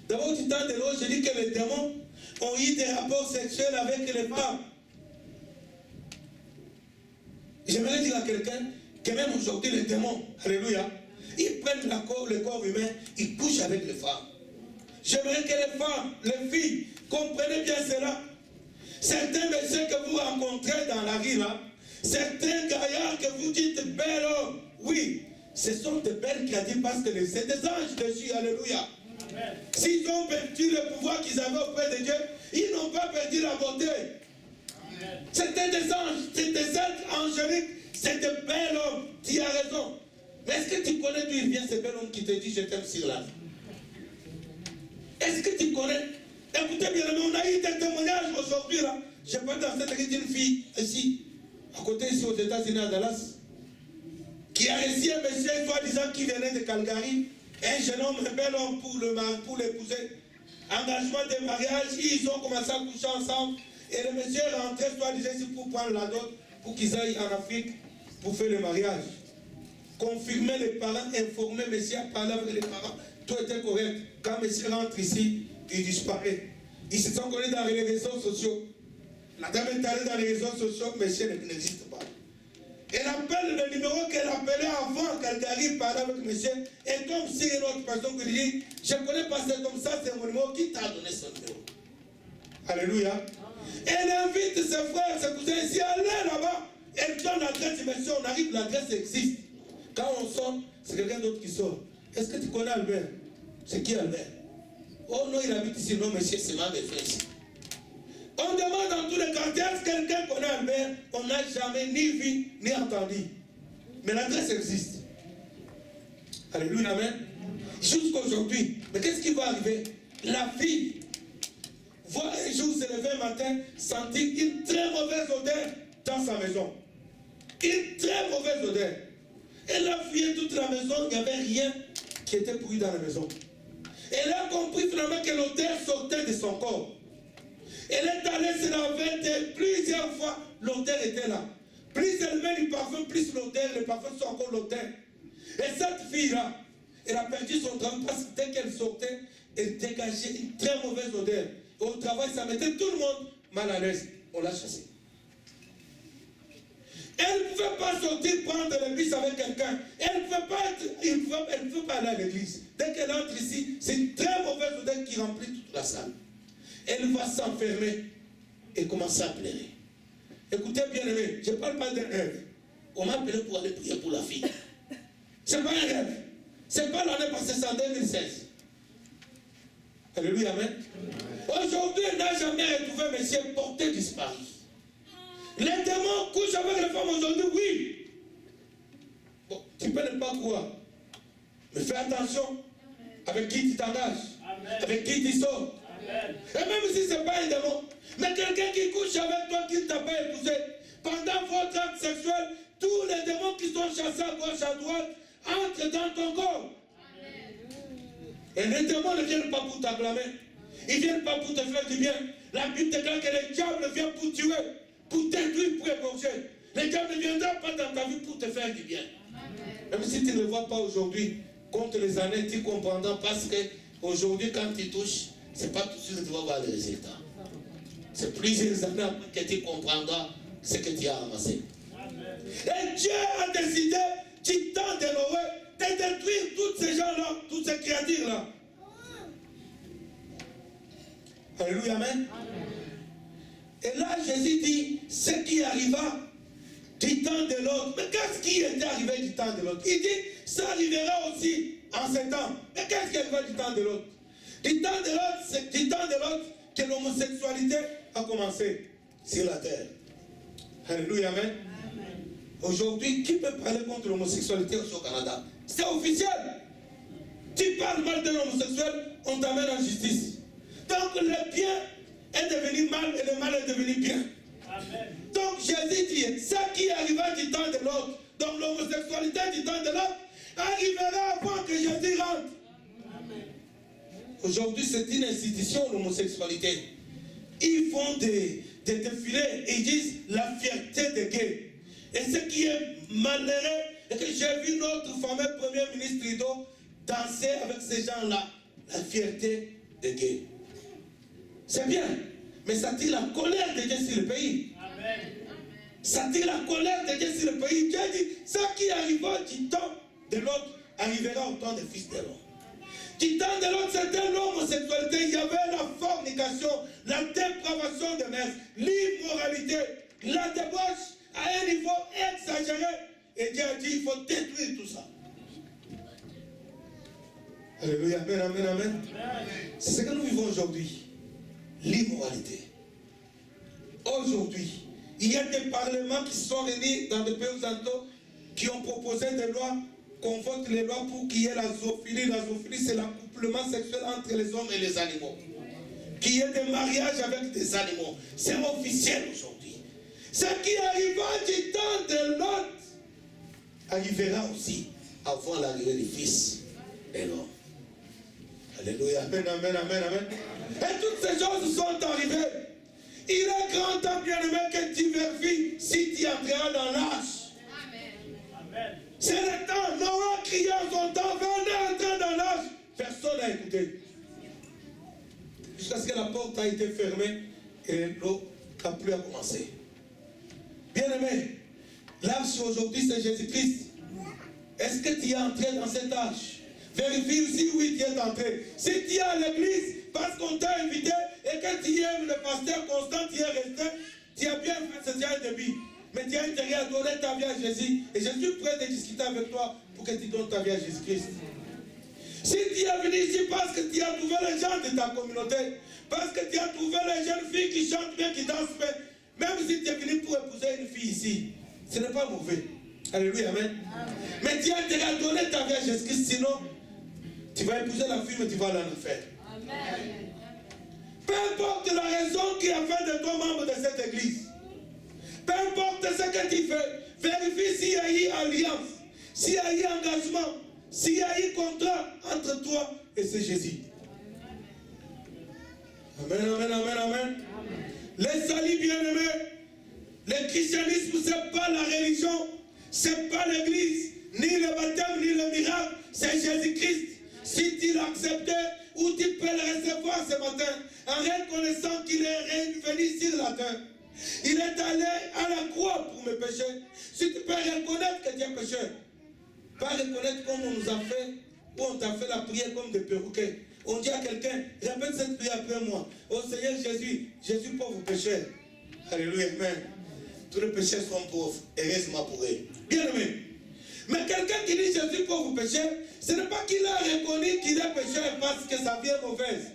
D'abord, du temps de l'autre, je dis que les démons ont eu des rapports sexuels avec les femmes. J'aimerais dire à quelqu'un que même aujourd'hui, les démons, alléluia, ils prennent le corps humain, ils couchent avec les femmes. J'aimerais que les femmes, les filles, comprennent bien cela. Certains messieurs que vous rencontrez dans la rue, là, certains gaillards que vous dites bel homme, oui, ce sont des belles créatures parce que c'est des anges dessus, alléluia. S'ils ont perdu le pouvoir qu'ils avaient auprès de Dieu, ils n'ont pas perdu la beauté. C'était des anges, c'est des êtres angéliques, c'est des bels hommes, tu as raison. Mais est-ce que tu connais d'où il vient ce bel homme qui te dit je t'aime sur la vie? Est-ce que tu connais? Écoutez bien, on a eu des témoignages aujourd'hui là. Je parle dans cette église d'une fille ici, à côté ici aux États-Unis à Dallas, qui a reçu un monsieur soi-disant qui venait de Calgary, un jeune homme, un bel homme pour l'épouser. Engagement de mariage, ils ont commencé à coucher ensemble. Et le monsieur est rentré soi-disant ici pour prendre la dot, pour qu'ils aillent en Afrique pour faire le mariage. Confirmer les parents, informer monsieur à parler avec les parents. Tout était correct. Quand monsieur rentre ici, il disparaît. Ils se sont connus dans les réseaux sociaux. La dame est allée dans les réseaux sociaux, monsieur n'existe pas. Elle appelle le numéro qu'elle appelait avant Calgary, parlait avec monsieur, et comme si une autre personne qui dit, je ne connais pas cet homme, ça c'est mon numéro, qui t'a donné son numéro? Alléluia. Elle invite ses frères, ses cousins ici, allez là-bas. Elle donne l'adresse du monsieur, on arrive, l'adresse existe. Quand on sort, c'est quelqu'un d'autre qui sort. Est-ce que tu connais Albert? C'est qui Albert? Oh non, il habite ici. Non, monsieur, c'est ma maison ici. On demande dans tous les quartiers, est-ce que quelqu'un connaît Albert? On n'a jamais ni vu, ni entendu. Mais l'adresse existe. Alléluia, amen. Jusqu'aujourd'hui. Mais qu'est-ce qui va arriver? La fille voit un jour se lever un matin, sentir une très mauvaise odeur dans sa maison. Une très mauvaise odeur. Elle a fouillé toute la maison, il n'y avait rien qui était pourri dans la maison. Elle a compris finalement que l'odeur sortait de son corps. Elle est allée se laver plusieurs fois, l'odeur était là. Plus elle met du parfum, plus l'odeur, le parfum sont encore l'odeur. Et cette fille-là, elle a perdu son travail parce que dès qu'elle sortait, elle dégageait une très mauvaise odeur. Et au travail, ça mettait tout le monde mal à l'aise. On l'a chassée. Elle ne peut pas sortir prendre le bus avec quelqu'un. Elle ne peut pas aller à l'église. Dès qu'elle entre ici, c'est une très mauvaise odeur qui remplit toute la salle. Elle va s'enfermer et commencer à pleurer. Écoutez bien aimé, je ne parle pas d'un rêve. On m'a appelé pour aller prier pour la fille. Ce n'est pas un rêve. Ce n'est pas l'année passée, c'est en 2016. Alléluia, amen. Aujourd'hui, elle n'a jamais retrouvé monsieur porté disparu. Les démons couchent avec les femmes aujourd'hui, oui. Bon, tu peux ne pas croire. Mais fais attention avec qui tu t'engages, avec qui tu sors. Amen. Et même si ce n'est pas un démon, mais quelqu'un qui couche avec toi qui ne t'a pas épousé, pendant votre acte sexuel, tous les démons qui sont chassés à gauche, à droite, entrent dans ton corps. Amen. Et les démons ne viennent pas pour t'acclamer. Ils ne viennent pas pour te faire du bien. La Bible déclare que les diables viennent pour tuer, pour détruire, pour égorger. Les diables ne viendront pas dans ta vie pour te faire du bien. Amen. Même si tu ne le vois pas aujourd'hui, compte les années, tu comprendras parce que aujourd'hui, quand tu touches, ce n'est pas tout de suite que tu vas voir les résultats. C'est plusieurs années après que tu comprendras ce que tu as amassé. Amen. Et Dieu a décidé, du temps de Noé, de détruire tous ces gens-là, toutes ces créatures-là. Alléluia, amen. Amen. Et là, Jésus dit, ce qui arriva du temps de l'autre. Mais qu'est-ce qui était arrivé du temps de l'autre? Il dit, ça arrivera aussi en 7 ans. Mais qu'est-ce qui arriva du temps de l'autre? Du temps de l'autre, c'est du temps de l'autre que l'homosexualité a commencé sur la terre. Alléluia, amen. Aujourd'hui, qui peut parler contre l'homosexualité au Canada? C'est officiel. Tu parles mal d'un homosexuel, on t'amène en justice. Donc le bien est devenu mal et le mal est devenu bien. Amen. Donc Jésus dit, ça qui arriva du temps de l'autre, donc l'homosexualité du temps de l'autre, arrivera avant que Jésus rentre. Aujourd'hui, c'est une institution, l'homosexualité. Ils font des défilés et ils disent la fierté des gays. Et ce qui est malheureux, est que j'ai vu notre fameux Premier ministre Trudeau danser avec ces gens-là, la fierté des gays. C'est bien, mais ça tire la colère de Dieu sur le pays. Amen. Ça tire la colère de Dieu sur le pays. Dieu dit, ce qui arriva du temps de l'autre arrivera au temps des fils de l'homme. Du temps de l'autre, c'était l'homosexualité. Il y avait la fornication, la dépravation de mœurs, l'immoralité, la débauche à un niveau exagéré. Et Dieu a dit, il faut détruire tout ça. Alléluia, amen, amen, amen. C'est ce que nous vivons aujourd'hui. L'immoralité. Aujourd'hui, il y a des parlements qui sont réunis dans des pays occidentaux qui ont proposé des lois, qu'on vote les lois pour qu'il y ait la zoophilie. La zoophilie, c'est l'accouplement sexuel entre les hommes et les animaux. Qu'il y ait des mariages avec des animaux. C'est officiel aujourd'hui. Ce qui arriva du temps de l'autre arrivera aussi avant l'arrivée du Fils de l'homme. Alléluia, amen, amen, amen, amen. Et toutes ces choses sont arrivées. Il est grand temps, bien-aimé, que tu vérifies si tu entreras dans l'âge. Amen. C'est le temps. Noah criait en son temps, venez entrer dans l'âge. Personne n'a écouté. Jusqu'à ce que la porte a été fermée et l'eau n'a plus à commencer. Bien-aimé, l'âge aujourd'hui, c'est Jésus-Christ. Est-ce que tu es entré dans cet âge? Vérifie aussi où tu es entré. Si tu es à l'église parce qu'on t'a invité et que tu aimes le pasteur constant, tu es resté, tu as bien fait ce un début. Mais tu as intérêt à donner ta vie à Jésus. Et je suis prêt de discuter avec toi pour que tu donnes ta vie à Jésus-Christ. Si tu es venu ici parce que tu as trouvé les gens de ta communauté, parce que tu as trouvé les jeunes filles qui chantent bien, qui dansent bien, même si tu es venu pour épouser une fille ici, ce n'est pas mauvais. Alléluia, amen. Mais tu as intérêt à donner ta vie à Jésus-Christ, sinon tu vas épouser la fille, mais tu vas aller en enfer. Amen. Peu importe la raison qui a fait de toi membre de cette église, peu importe ce que tu fais, vérifie s'il y a eu alliance, s'il y a eu engagement, s'il y a eu contrat entre toi et ce Jésus. Amen, amen, amen, amen. Les salis bien-aimés, le christianisme, ce n'est pas la religion, ce n'est pas l'église, ni le baptême, ni le miracle, c'est Jésus-Christ. Si tu l'acceptais, ou tu peux le recevoir ce matin, en reconnaissant qu'il est venu sur la terre. Il est allé à la croix pour mes péchés. Si tu peux reconnaître que tu es pécheur, pas reconnaître comme on nous a fait, ou on t'a fait la prière comme des perroquets. On dit à quelqu'un, répète cette prière après moi. Oh Seigneur Jésus, je suis pauvre pécheur. Alléluia, amen. Tous les pécheurs sont pauvres, heureusement pour eux. Bien aimé. Mais quelqu'un qui dit je suis pauvre pécheur, ce n'est pas qu'il a reconnu qu'il est pécheur parce que sa vie est mauvaise.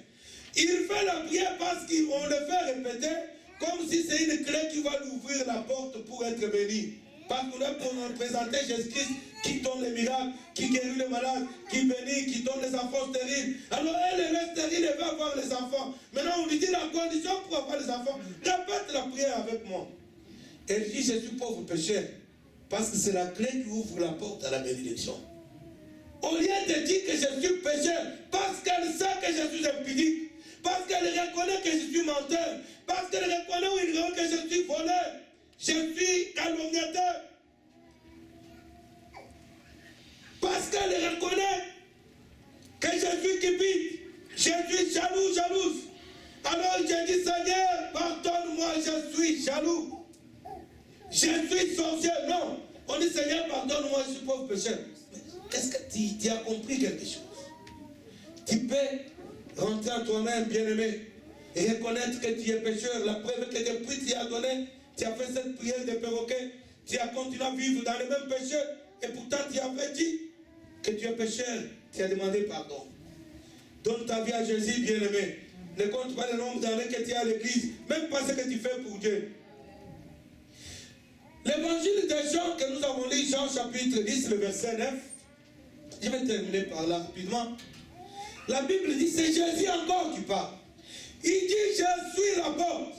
Il fait la prière parce qu'on le fait répéter comme si c'est une clé qui va lui ouvrir la porte pour être béni. Parce qu'on a présenté Jésus-Christ qui donne les miracles, qui guérit les malades, qui bénit, qui donne les enfants stériles. Alors elle est stérile, elle va avoir les enfants. Maintenant on lui dit la condition pour avoir les enfants. Répète la prière avec moi. Elle dit je suis pauvre pécheur. Parce que c'est la clé qui ouvre la porte à la bénédiction. Au lieu de dire que je suis pécheur, parce qu'elle sait que je suis impudique, parce qu'elle reconnaît que je suis menteur, parce qu'elle reconnaît que je suis voleur, je suis calomniateur, parce qu'elle reconnaît que je suis cupide, je suis jalouse. Alors je dis Seigneur, pardonne-moi, je suis jaloux. Je suis sorcier. Non. On dit Seigneur, pardonne-moi, je suis pauvre pécheur. Est-ce que tu as compris quelque chose? Tu peux rentrer en toi-même, bien-aimé, et reconnaître que tu es pécheur. La preuve que depuis tu as donné, tu as fait cette prière de perroquet, tu as continué à vivre dans le même péché, et pourtant tu avais dit que tu es pécheur. tu as demandé pardon. Donne ta vie à Jésus, bien-aimé. Ne compte pas le nombre d'années que tu es à l'église, même pas ce que tu fais pour Dieu. L'évangile de Jean que nous avons lu, Jean chapitre 10, le verset 9. Je vais terminer par là rapidement. La Bible dit, c'est Jésus encore qui parle. Il dit, je suis la porte.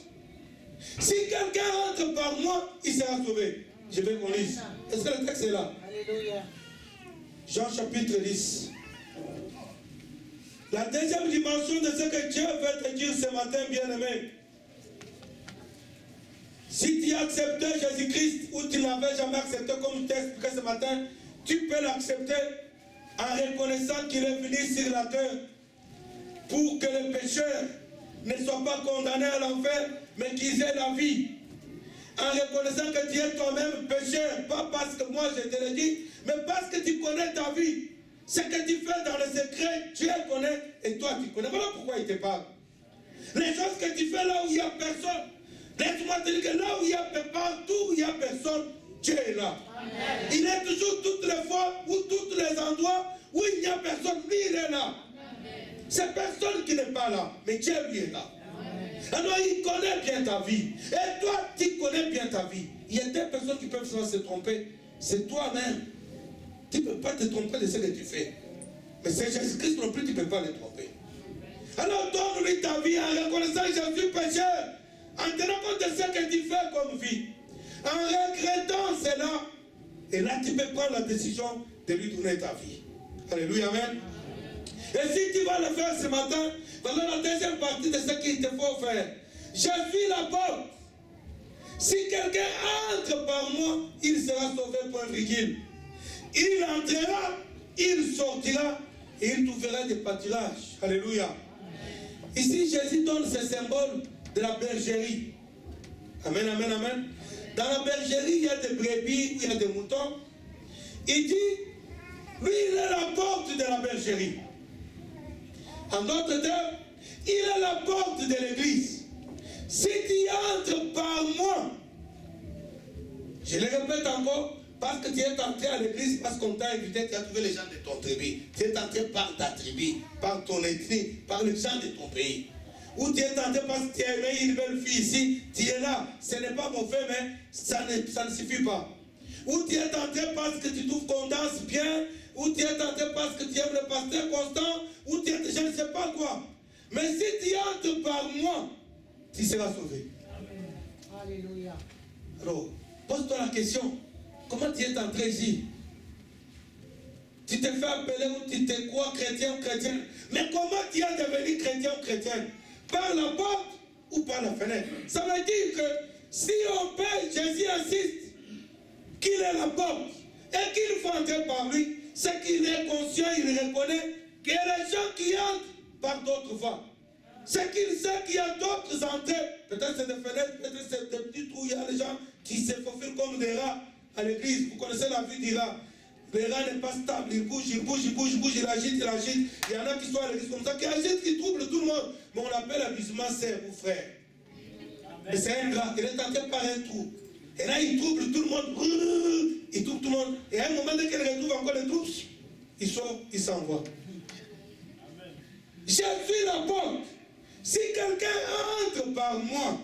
Si quelqu'un entre par moi, il sera sauvé. Je vais qu'on lise. Est-ce que le texte est là? Alléluia. Jean chapitre 10. La deuxième dimension de ce que Dieu veut te dire ce matin, bien-aimé. Si tu as accepté Jésus-Christ ou tu ne l'avais jamais accepté comme je t'ai expliqué ce matin, tu peux l'accepter en reconnaissant qu'il est venu sur la terre pour que les pécheurs ne soient pas condamnés à l'enfer, mais qu'ils aient la vie. En reconnaissant que tu es toi-même pécheur, pas parce que moi je te le dis, mais parce que tu connais ta vie. Ce que tu fais dans le secret, Dieu connaît et toi tu connais. Voilà pourquoi il te parle. Les choses que tu fais là où il n'y a personne, laisse-moi te dire que là où il y a partout où il n'y a personne, Dieu est là. Amen. Il est toujours toutes les fois ou tous les endroits où il n'y a personne, lui il est là. C'est personne qui n'est pas là, mais Dieu lui est là. Amen. Alors il connaît bien ta vie. Et toi, tu connais bien ta vie. Il y a des personnes qui peuvent se tromper. C'est toi-même. Tu ne peux pas te tromper de ce que tu fais. Mais c'est Jésus-Christ non plus, tu ne peux pas le tromper. Alors donne-lui ta vie en reconnaissant que je suis pécheur. En tenant compte de ce que tu fais comme vie. En regrettant cela. Et là, tu peux prendre la décision de lui donner ta vie. Alléluia, amen. Et si tu vas le faire ce matin, voilà la deuxième partie de ce qu'il te faut faire. Je suis la porte. Si quelqu'un entre par moi, il sera sauvé pour un virgule. Il entrera, il sortira, et il trouvera des pâturages. Alléluia. Ici, Jésus donne ce symbole de la bergerie. Amen, amen, amen. Dans la bergerie, il y a des brebis, il y a des moutons. Il dit, lui, il est la porte de la bergerie. En d'autres termes, il est la porte de l'église. Si tu entres par moi, je le répète encore, parce que tu es entré à l'église, parce qu'on t'a invité, tu as trouvé les gens de ton tribu. Tu es entré par ta tribu, par ton ethnie, par les gens de ton pays. Ou tu es entré parce que tu as aimé une belle fille ici, tu es là. Ce n'est pas mauvais, mais ça ne suffit pas. Ou tu es entré parce que tu trouves qu'on danse bien, ou tu es entré parce que tu aimes le pasteur Constant, ou tu es, je ne sais pas quoi. Mais si tu entres par moi, tu seras sauvé. Amen. Alléluia. Alors, pose-toi la question. Comment tu es entré ici? Tu t'es fait appeler ou tu te crois chrétien ou chrétien? Mais comment tu es devenu chrétien ou chrétienne? Par la porte ou par la fenêtre? Ça veut dire que si on peut, Jésus insiste qu'il est la porte et qu'il faut entrer par lui, c'est qu'il est conscient, il reconnaît que les gens qui entrent par d'autres voies. C'est qu'il sait qu'il y a d'autres entrées. Peut-être c'est des fenêtres, peut-être c'est des petits trous, il y a des gens qui se faufilent comme des rats à l'église. Vous connaissez la vie du rat. Le rat n'est pas stable, il bouge, il bouge, il bouge, il bouge, il agite, il agite. Il y en a qui sont à l'église comme ça, qui agitent, qui troublent tout le monde. Mais on l'appelle abusement sœur ou frère. Mais c'est un rat, il est entré par un trou. Et là, il trouble tout le monde. Il trouble tout le monde. Et à un moment, dès qu'il retrouve encore les troupes, il sort, il s'envoie. Je suis la porte. Si quelqu'un entre par moi,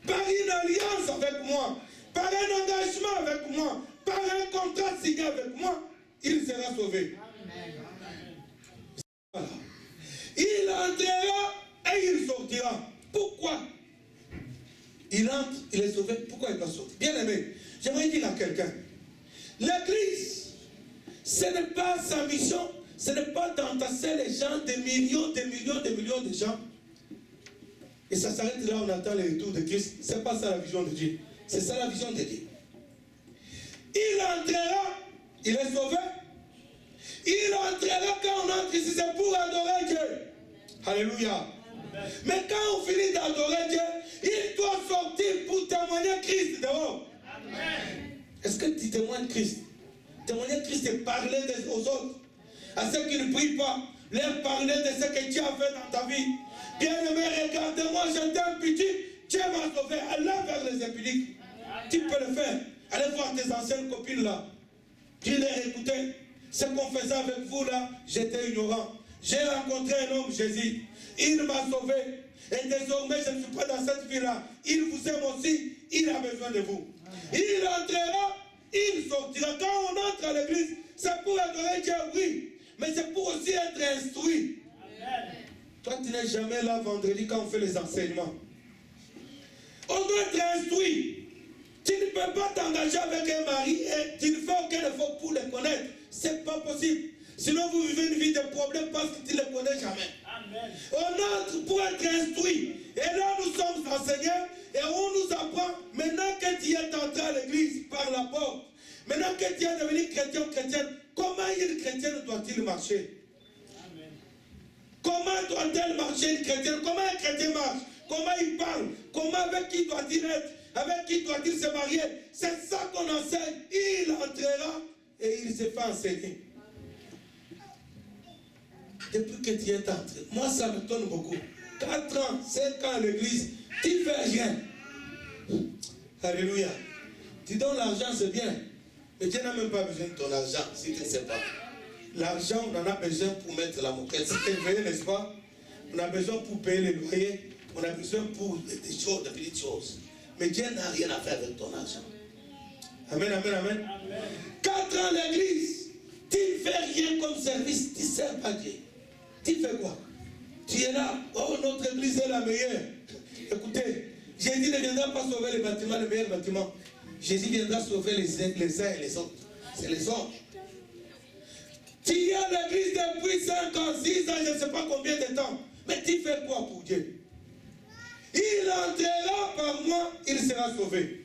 par une alliance avec moi, par un engagement avec moi, par un contrat signé avec moi, il sera sauvé. Voilà. Il entrera et il sortira. Pourquoi? Il entre, il est sauvé. Pourquoi il va sortir? Bien aimé, j'aimerais dire à quelqu'un, l'église, ce n'est pas sa mission, ce n'est pas d'entasser les gens, des millions de gens. Et ça s'arrête là, on attend le retour de Christ. Ce n'est pas ça la vision de Dieu. C'est ça la vision de Dieu. Il entrera, il est sauvé. Il entrera quand on entre ici, c'est pour adorer Dieu. Alléluia. Amen. Mais quand on finit d'adorer Dieu, il doit sortir pour témoigner Christ dehors. Amen. Est-ce que tu témoignes Christ? Témoigner Christ et parler aux autres. À ceux qui ne prient pas, leur parler de ce que Dieu a fait dans ta vie. Bien-aimé, regardez-moi, j'étais un petit, Dieu m'a sauvé. Allez vers les impudiques. Tu peux le faire. Allez voir tes anciennes copines là. Tu les écouter. ce qu'on faisait avec vous là, j'étais ignorant. J'ai rencontré un homme, Jésus. Il m'a sauvé. Et désormais, je ne suis pas dans cette vie-là. Il vous aime aussi. Il a besoin de vous. Il entrera, il sortira. Quand on entre à l'église, c'est pour adorer Dieu, oui. Mais c'est pour aussi être instruit. Amen. Toi, tu n'es jamais là vendredi quand on fait les enseignements. On doit être instruit. Tu ne peux pas t'engager avec un mari et tu ne fais aucun effort pour le connaître. Ce n'est pas possible. Sinon, vous vivez une vie de problème parce que tu ne le connais jamais. Amen. On entre pour être instruit. Et là, nous sommes enseignés et on nous apprend, maintenant que tu es entré à l'église par la porte, maintenant que tu es devenu chrétien ou chrétienne, comment une chrétienne doit-il marcher? Amen. Comment doit-elle marcher une chrétienne? Comment un chrétien marche? Comment il parle? Comment, avec qui doit-il être? Avec qui doit-il se marier? C'est ça qu'on enseigne. Il entrera et il se fait enseigner. Depuis que tu es entré, moi ça me donne beaucoup. 4 ans, 5 ans à l'église, tu ne fais rien. Alléluia. Tu donnes l'argent, c'est bien. Mais Dieu n'a même pas besoin de ton argent si tu ne sais pas. L'argent, on en a besoin pour mettre la moquette. C'est vrai, n'est-ce pas? On a besoin pour payer les loyers. On a besoin pour des choses, des petites choses. Mais Dieu n'a rien à faire avec ton argent. Amen, amen, amen. 4 ans à l'église, tu ne fais rien comme service, tu ne sers pas Dieu. Tu fais quoi? Tu es là, oh notre église est la meilleure. Écoutez, Jésus ne viendra pas sauver les bâtiments, les meilleurs bâtiments. Jésus viendra sauver les uns et les autres. C'est les autres. Tu es à l'église depuis 5 ans, 6 ans, je ne sais pas combien de temps. Mais tu fais quoi pour Dieu? Il entrera par moi, il sera sauvé.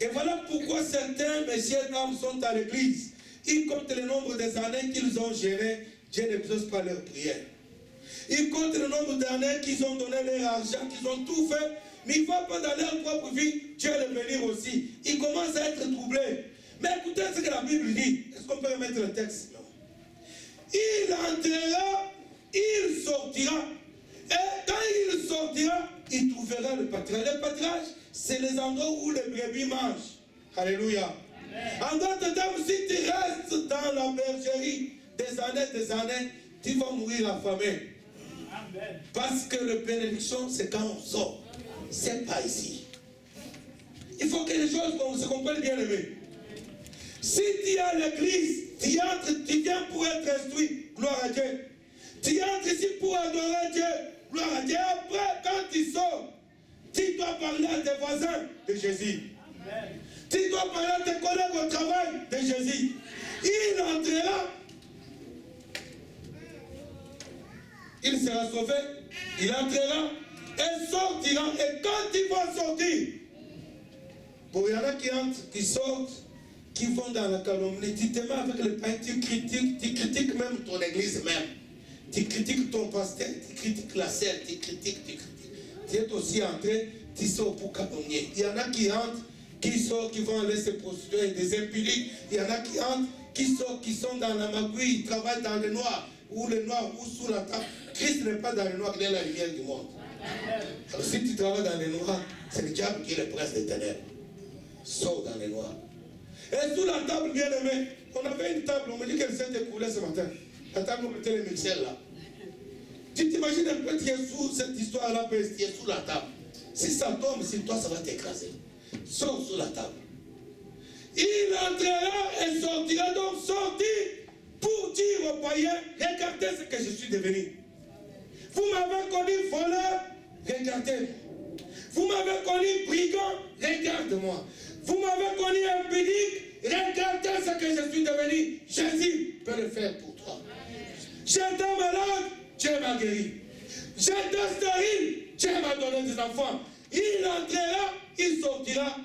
Et voilà pourquoi certains messieurs d'âmes sont à l'église. Ils comptent le nombre des années qu'ils ont géré. Dieu n'exauce pas leur prière. Ils comptent le nombre d'années qu'ils ont donné leur argent, qu'ils ont tout fait. Mais ils ne voient pas dans leur propre vie Dieu le bénir aussi. Ils commencent à être troublés. Mais écoutez ce que la Bible dit. Est-ce qu'on peut remettre le texte? Non. Il entrera, il sortira. Et quand il sortira, il trouvera le pâturage. Le pâturage, c'est les endroits où les brebis mangent. Alléluia. En d'autres termes, si tu restes dans la bergerie des années, tu vas mourir affamé. Parce que le bénédiction, c'est quand on sort. C'est pas ici. Il faut que les choses se comprennent bien aimé. Si tu es à l'église, tu entres, tu viens pour être instruit, gloire à Dieu. Tu entres ici pour adorer Dieu, gloire à Dieu. Après, quand tu sors, tu dois parler à tes voisins de Jésus. Amen. Tu dois parler à tes collègues au travail de Jésus. Il entrera, il sera sauvé, il entrera et sortira. Et quand il va sortir, bon, il y en a qui entrent, qui sortent, qui vont dans la calomnie. Tu te mets avec le pain, tu critiques même ton église même. Tu critiques ton pasteur, tu critiques la sœur, tu critiques. Tu es aussi entré, tu sors pour calomnier. Il y en a qui entrent, qui sortent, qui vont aller se prostituer, des impudiques. Il y en a qui entrent, qui sortent, qui sont dans la magouille, ils travaillent dans le noir, ou le noir, ou sous la table. Christ n'est pas dans le noir, il est la lumière du monde. Alors si tu travailles dans le noir, c'est le diable qui est le prince des ténèbres. Sors dans le noir. Et sous la table, bien aimé, on avait une table, on me dit qu'elle s'est écoulée ce matin. La table, on mettait les mixeurs là. Tu t'imagines un peu, tu es sous cette histoire-là, tu es sous la table. Si ça tombe sur toi, ça va t'écraser. Sors sous la table. Il entrera et sortira, donc sortir pour dire aux païens, regardez ce que je suis devenu. Vous m'avez connu voleur, regardez. Vous m'avez connu brigand, regarde-moi. Vous m'avez connu impudique, regardez ce que je suis devenu. Jésus peut le faire pour toi. J'étais malade, Dieu m'a guéri. J'étais stérile, Dieu m'a donné des enfants. Il entrera, il sortira.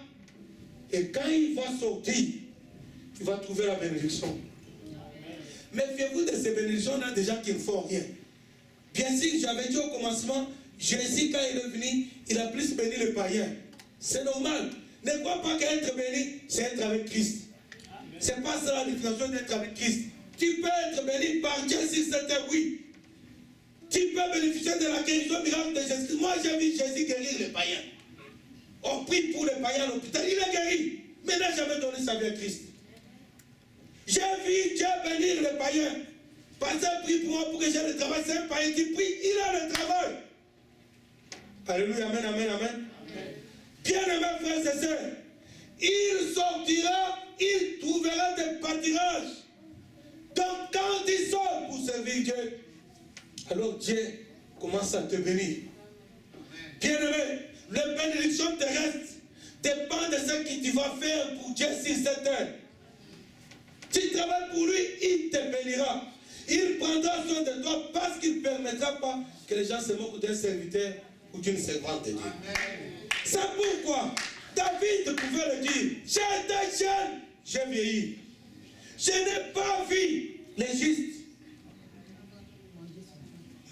Et quand il va sortir, il va trouver la bénédiction. Méfiez-vous de ces bénédictions, là, des gens qui ne font rien. Bien sûr, j'avais dit au commencement, Jésus, quand il est venu, il a plus béni les païens. C'est normal. Ne crois pas qu'être béni, c'est être avec Christ. C'est pas ça la définition d'être avec Christ. Tu peux être béni par Dieu si c'était oui. Tu peux bénéficier de la guérison miracle de Jésus. Moi, j'ai vu Jésus guérir les païens. On prie pour les païens à l'hôpital. Il est guéri, mais n'a jamais donné sa vie à Christ. J'ai vu Dieu bénir les païens. Pasteur prie pour moi pour que j'ai le travail. C'est un païen qui prie, il a le travail. Alléluia, amen, amen, amen. Bien-aimés frères et sœurs, il sortira, il trouvera des pâtirages. Donc quand il sort pour servir Dieu, alors Dieu commence à te bénir. Bien-aimé, les bénédictions terrestres dépendent de ce que tu vas faire pour Dieu sur cette terre. Tu travailles pour lui, il te bénira. Il prendra soin de toi parce qu'il ne permettra pas que les gens se moquent d'un serviteur ou d'une servante de Dieu. C'est pourquoi David pouvait le dire. J'étais jeune, j'ai vieilli. Je n'ai pas vu les justes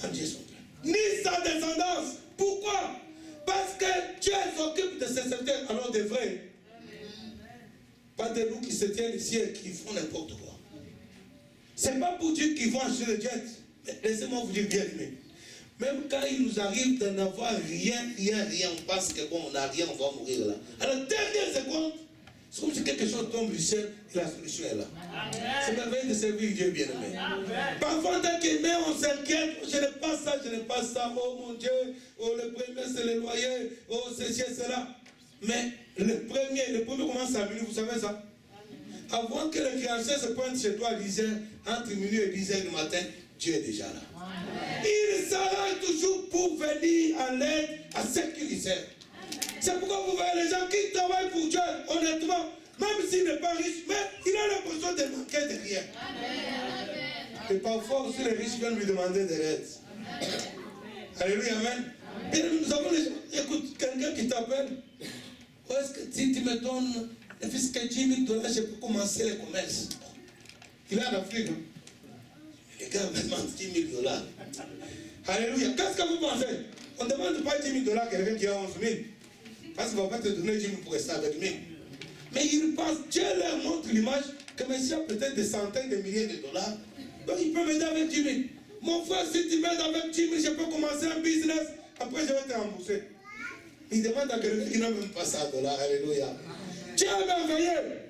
manger son pain, ni sa descendance. Pourquoi? Parce que Dieu s'occupe de ses serviteurs. Alors des vrais, pas des loups qui se tiennent ici et qui font n'importe quoi. C'est pas pour Dieu qu'ils vont acheter le jet. Mais laissez-moi vous dire bien aimé. Même quand il nous arrive de n'avoir rien, on pense que bon, on n'a rien, on va mourir là. À la dernière seconde, c'est comme si quelque chose tombe du ciel et la solution est là. C'est merveilleux de servir Dieu bien aimé. Parfois, tant qu'aimé, on s'inquiète. Je n'ai pas ça, je n'ai pas ça. Oh mon Dieu, oh le premier c'est le loyer, oh ceci et cela. Mais le premier commence à venir, vous savez ça? Avant que le créancier se pointe chez toi à 10h, entre minuit et 10h du matin, Dieu est déjà là. Il sera toujours pour venir en l'aide à ceux qui lui servent. C'est pourquoi vous voyez les gens qui travaillent pour Dieu, honnêtement, même s'il n'est pas riche, mais il a l'impression de manquer de rien. Et parfois aussi les riches viennent lui demander de l'aide. Alléluia, amen. Et nous avons les gens, écoute, quelqu'un qui t'appelle, où est-ce que si tu me donnes le fils que $10 000, je peux commencer le commerce. Il est en Afrique. Hein? Les gars me demandent $10 000. Alléluia. Qu'est-ce que vous pensez? On ne demande pas $10 000 à quelqu'un qui a 11 000. Parce qu'il ne va pas te donner 10 000 pour rester avec lui. Mais ils pensent, Dieu leur montre l'image que monsieur a peut-être des centaines de milliers de dollars. Donc il peut m'aider avec 10 000. Mon frère, si tu m'aides avec 10 000, je peux commencer un business. Après, je vais te rembourser. Il demande à quelqu'un qui n'a même pas $100. Alléluia. Dieu est merveilleux.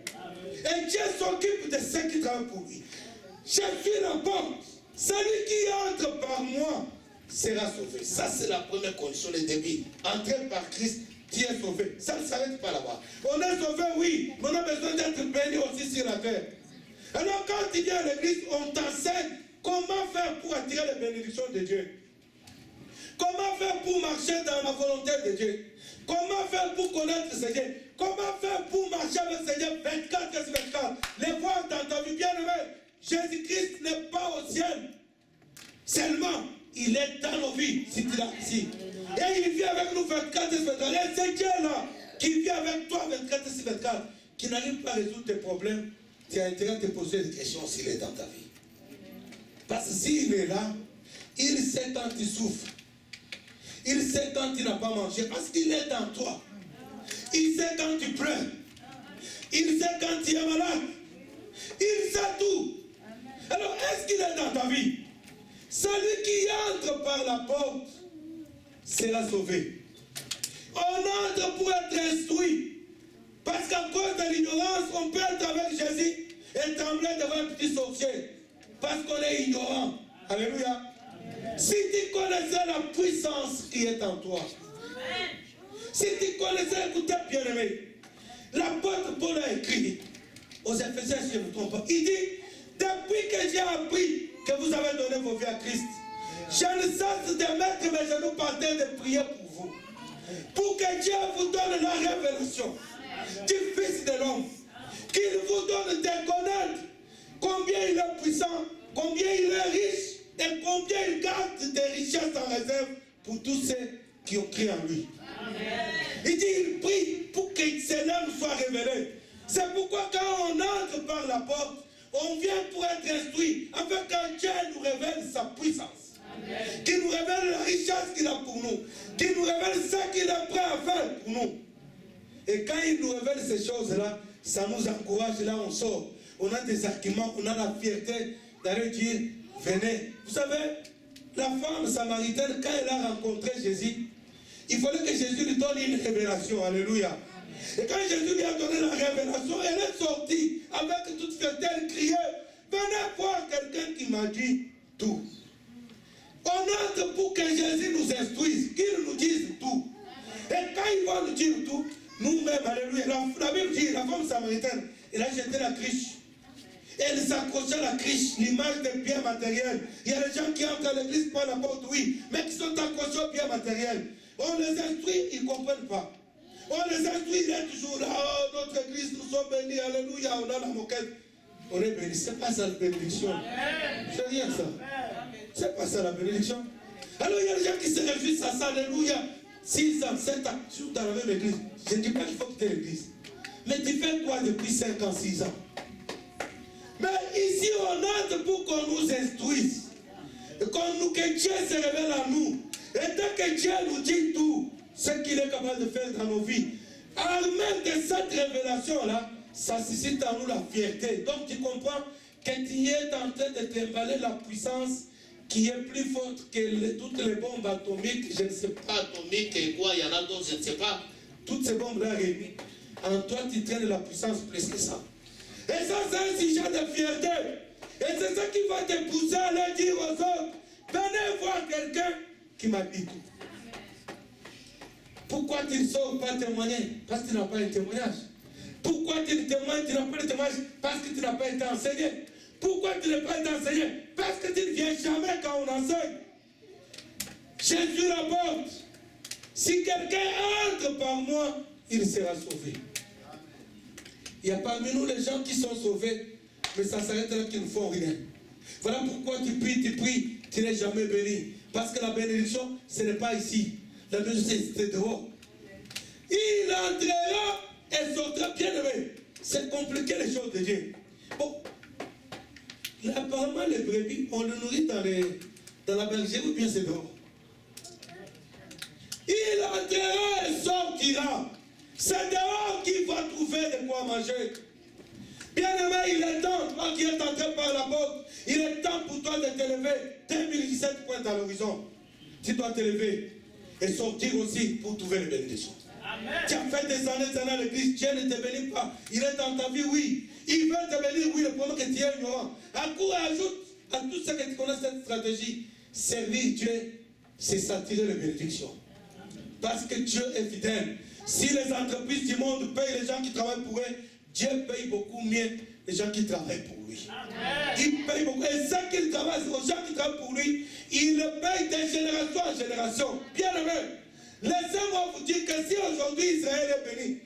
Et Dieu s'occupe de ceux qui travaillent pour lui. Je suis la porte. Celui qui entre par moi sera sauvé. Ça, c'est la première condition, le début. Entrer par Christ, tu es sauvé. Ça ne s'arrête pas là-bas. On est sauvé, oui, mais on a besoin d'être béni aussi sur la terre. Alors, quand tu viens à l'église, on t'enseigne comment faire pour attirer les bénédictions de Dieu. Comment faire pour marcher dans la volonté de Dieu. Comment faire pour connaître le Seigneur. Comment faire pour marcher avec le Seigneur 24/24. Les voir dans ta vie, bien aimé. Jésus-Christ n'est pas au ciel. Seulement, il est dans nos vies, si tu l'as ici. Et il vit avec nous 24/24. Et c'est Dieu là, qui vit avec toi 24/24, qui n'arrive pas à résoudre tes problèmes. Tu as intérêt à te poser des questions s'il est dans ta vie. Parce que s'il est là, il sait quand tu souffres. Il sait quand tu n'as pas mangé, parce qu'il est dans toi. Il sait quand tu pleures. Il sait quand tu es malade. Il sait tout. Alors, est-ce qu'il est dans ta vie? Celui qui entre par la porte sera sauvé. On entre pour être instruit. Parce qu'à cause de l'ignorance, on peut être avec Jésus et trembler devant un petit sorcier. Parce qu'on est ignorant. Alléluia. Si tu connaissais la puissance qui est en toi, si tu connaissais, écoutez bien aimé, l'apôtre Paul a écrit aux Éphésiens, si je ne me trompe pas, il dit, depuis que j'ai appris que vous avez donné vos vies à Christ, je ne cesse de mettre mes genoux par terre de prier pour vous, pour que Dieu vous donne la révélation du Fils de l'homme, qu'il vous donne de connaître combien il est puissant, combien il est riche, et combien il garde des richesses en réserve pour tous ceux qui ont cru en lui. Amen. Il dit, il prie pour que ses noms soient révélés. C'est pourquoi quand on entre par la porte, on vient pour être instruit, afin que Dieu nous révèle sa puissance. Amen. Qu'il nous révèle la richesse qu'il a pour nous. Qu'il nous révèle ce qu'il est prêt à faire pour nous. Et quand il nous révèle ces choses-là, ça nous encourage, là on sort. On a des arguments, on a la fierté d'aller dire, venez. Vous savez, la femme samaritaine, quand elle a rencontré Jésus, il fallait que Jésus lui donne une révélation. Alléluia. Et quand Jésus lui a donné la révélation, elle est sortie avec toute fierté, elle criait, venez voir quelqu'un qui m'a dit tout. On entre pour que Jésus nous instruise, qu'il nous dise tout. Et quand il va nous dire tout, nous-mêmes, alléluia, la Bible dit, la femme samaritaine, elle a jeté la criche. Elle s'accrochait à la criche, l'image des biens matériels. Il y a des gens qui entrent à l'église par la porte, oui, mais qui sont accrochés aux biens matériels. On les instruit, ils ne comprennent pas. On les instruit, il est toujours là, oh, notre église, nous sommes bénis, alléluia, on a la moquette. On est bénis, c'est pas ça la bénédiction. C'est rien ça. C'est pas ça la bénédiction. Alors il y a des gens qui se réjouissent à ça, alléluia. 6 ans, 7 ans, toujours dans la même église. Je ne dis pas qu'il faut quitter l'église. Mais tu fais quoi depuis 5 ans, 6 ans? Mais ici, on entre pour qu'on nous instruise. Et que Dieu se révèle à nous. Et dès que Dieu nous dit tout, ce qu'il est capable de faire dans nos vies, en même de cette révélation-là, ça suscite en nous la fierté. Donc tu comprends que tu es en train de t'emballer la puissance qui est plus forte que toutes les bombes atomiques, je ne sais pas atomiques et quoi, il y en a d'autres, je ne sais pas. Toutes ces bombes-là réunies. En toi, tu traînes la puissance plus que ça. Et ça, c'est un sujet de fierté. Et c'est ça qui va te pousser à aller dire aux autres, venez voir quelqu'un qui m'a dit tout. Pourquoi tu ne sors pas témoigner? Parce que tu n'as pas un témoignage. Pourquoi tu ne témoignes, tu n'as pas de témoignage? Parce que tu n'as pas été enseigné. Pourquoi tu n'es pas été enseigné? Parce que tu ne viens jamais quand on enseigne. Jésus rapporte, si quelqu'un entre par moi, il sera sauvé. Il y a parmi nous les gens qui sont sauvés, mais ça s'arrête là qu'ils ne font rien. Voilà pourquoi tu pries, tu n'es jamais béni. Parce que la bénédiction, ce n'est pas ici. La bénédiction, c'est dehors. Il entrera et sortira, bien aimé. C'est compliqué les choses de Dieu. Bon, là, apparemment, les brebis, on le nourrit dans la bergerie ou bien c'est dehors. Il entrera et sortira. C'est dehors qu'il va trouver de quoi manger. Bien aimé, il est temps, toi qui es entré par la porte, il est temps pour toi de te lever. 2017 points à l'horizon. Tu dois te lever et sortir aussi pour trouver les bénédictions. Amen. Tu as fait des années à l'église, Dieu ne te bénit pas. Il est dans ta vie, oui. Il veut te bénir, oui, le problème que tu es ignorant. Ajoute à tout ce que tu connais cette stratégie. Servir Dieu, c'est s'attirer les bénédictions. Parce que Dieu est fidèle. Si les entreprises du monde payent les gens qui travaillent pour eux, Dieu paye beaucoup mieux les gens qui travaillent pour lui. Amen. Il paye beaucoup. Et ceux qui travaillent, aux gens qui travaillent pour lui, il le paye de génération en génération. Bien aimé, laissez-moi vous dire que si aujourd'hui Israël est béni,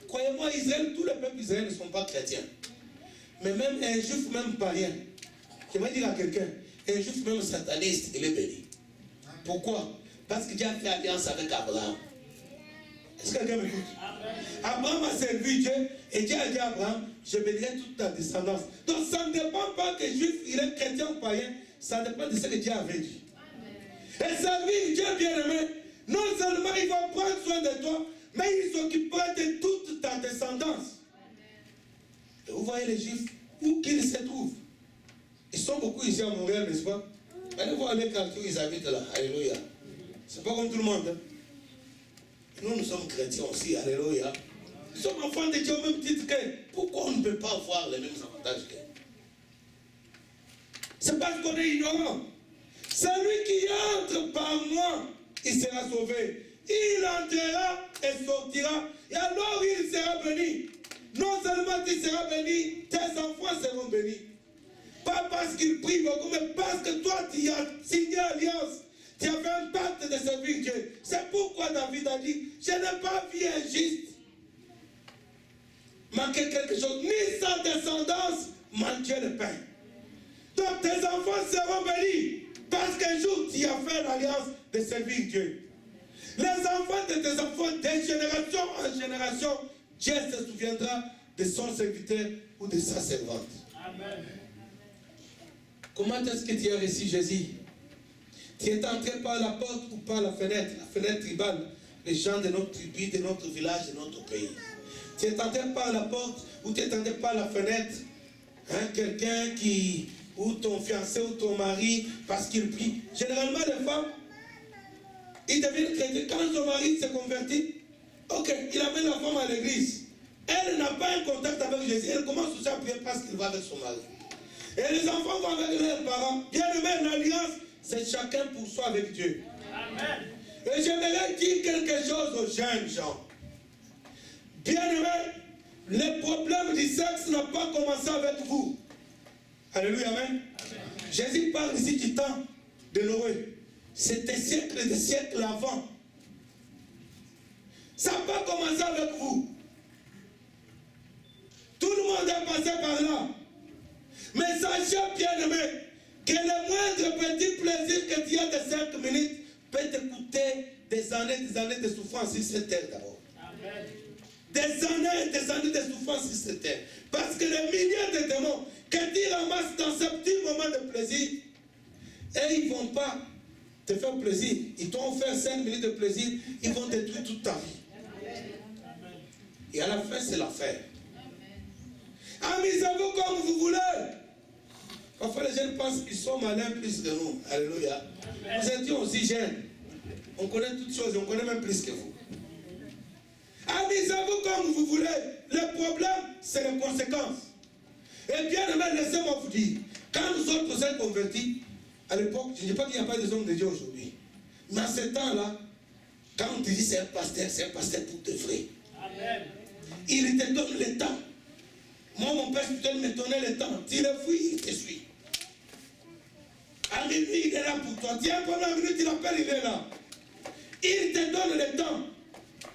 croyez-moi, Israël, tous les peuples d'Israël ne sont pas chrétiens. Mais même un juif, même païen, je vais dire à quelqu'un, un juif, même sataniste, il est béni. Pourquoi? Parce que Dieu a fait alliance avec Abraham. Est-ce que quelqu'un m'écoute? Abraham a servi Dieu et Dieu a dit à Abraham, je bénirai toute ta descendance. Donc ça ne dépend pas que juif, il est chrétien ou païen, ça dépend de ce que Dieu avait dit. Et servir Dieu bien-aimé, non seulement il va prendre soin de toi, mais il s'occupera de toute ta descendance. Et vous voyez les juifs, où qu'ils se trouvent. Ils sont beaucoup ici à Montréal, n'est-ce pas? Allez voir les quartiers où ils habitent là. Alléluia. C'est pas comme tout le monde. Hein? Nous sommes chrétiens aussi. Alléluia. Nous sommes enfants de Dieu au même titre que. Pourquoi on ne peut pas avoir les mêmes avantages que? C'est parce qu'on est ignorant. Celui qui entre par moi, il sera sauvé. Il entrera et sortira. Et alors il sera béni. Non seulement tu seras béni, tes enfants seront bénis. Pas parce qu'ils prient beaucoup, mais parce que toi tu as signé alliance. Tu avais un pacte de servir Dieu. C'est pourquoi David a dit, je n'ai pas vu un juste manquer quelque chose, ni sa descendance manquer le pain. Donc tes enfants seront bénis. Parce qu'un jour tu as fait l'alliance de servir Dieu. Les enfants de tes enfants, de génération en génération, Dieu se souviendra de son serviteur ou de sa servante. Amen. Comment est-ce que tu as reçu Jésus? Tu es entré par la porte ou par la fenêtre tribale, les gens de notre tribu, de notre village, de notre pays. Tu es entré par la porte ou tu es entré par la fenêtre, hein, quelqu'un qui, ou ton fiancé ou ton mari, parce qu'il prie. Généralement, les femmes, ils deviennent chrétiens. Quand son mari se convertit, Ok, il amène la femme à l'église. Elle n'a pas un contact avec Jésus. Elle commence aussi à prier parce qu'il va avec son mari. Et les enfants vont avec leurs parents. Bien aimé, l'alliance, c'est chacun pour soi avec Dieu. Amen. Et j'aimerais dire quelque chose aux jeunes gens. Bien aimé, le problème du sexe n'a pas commencé avec vous. Alléluia, amen. Amen. Jésus parle ici du temps de Noé. C'était siècles et des siècles avant. Ça n'a pas commencé avec vous. Tout le monde est passé par là. Mais sachez, bien aimé, que le moindre petit plaisir que tu as de 5 minutes peut te coûter des années de souffrance sur cette terre d'abord. Amen. Des années de souffrance sur cette terre. Parce que les milliers de démons que tu ramasses dans ce petit moment de plaisir, et ils ne vont pas te faire plaisir. Ils t'ont offert 5 minutes de plaisir, ils vont détruire toute ta vie. Et à la fin, c'est l'affaire. Amusez-vous comme vous voulez. Parfois, les jeunes pensent qu'ils sont malins plus que nous. Alléluia. Nous étions aussi jeunes. On connaît toutes choses, on connaît même plus que vous. Amusez-vous comme vous voulez. Le problème, c'est les conséquences. Et bien aimé, laissez-moi vous dire, quand nous autres sommes convertis, à l'époque, je ne dis pas qu'il n'y a pas des hommes de Dieu aujourd'hui. Mais à ce temps-là, quand on te dit c'est un pasteur pour de vrai. Amen. Il te donne le temps. Moi, mon père spirituel me donnait le temps. Tu le fuis, il te suit. À minuit, il est là pour toi. Tiens, pendant une minute, il appelle, il est là. Il te donne le temps.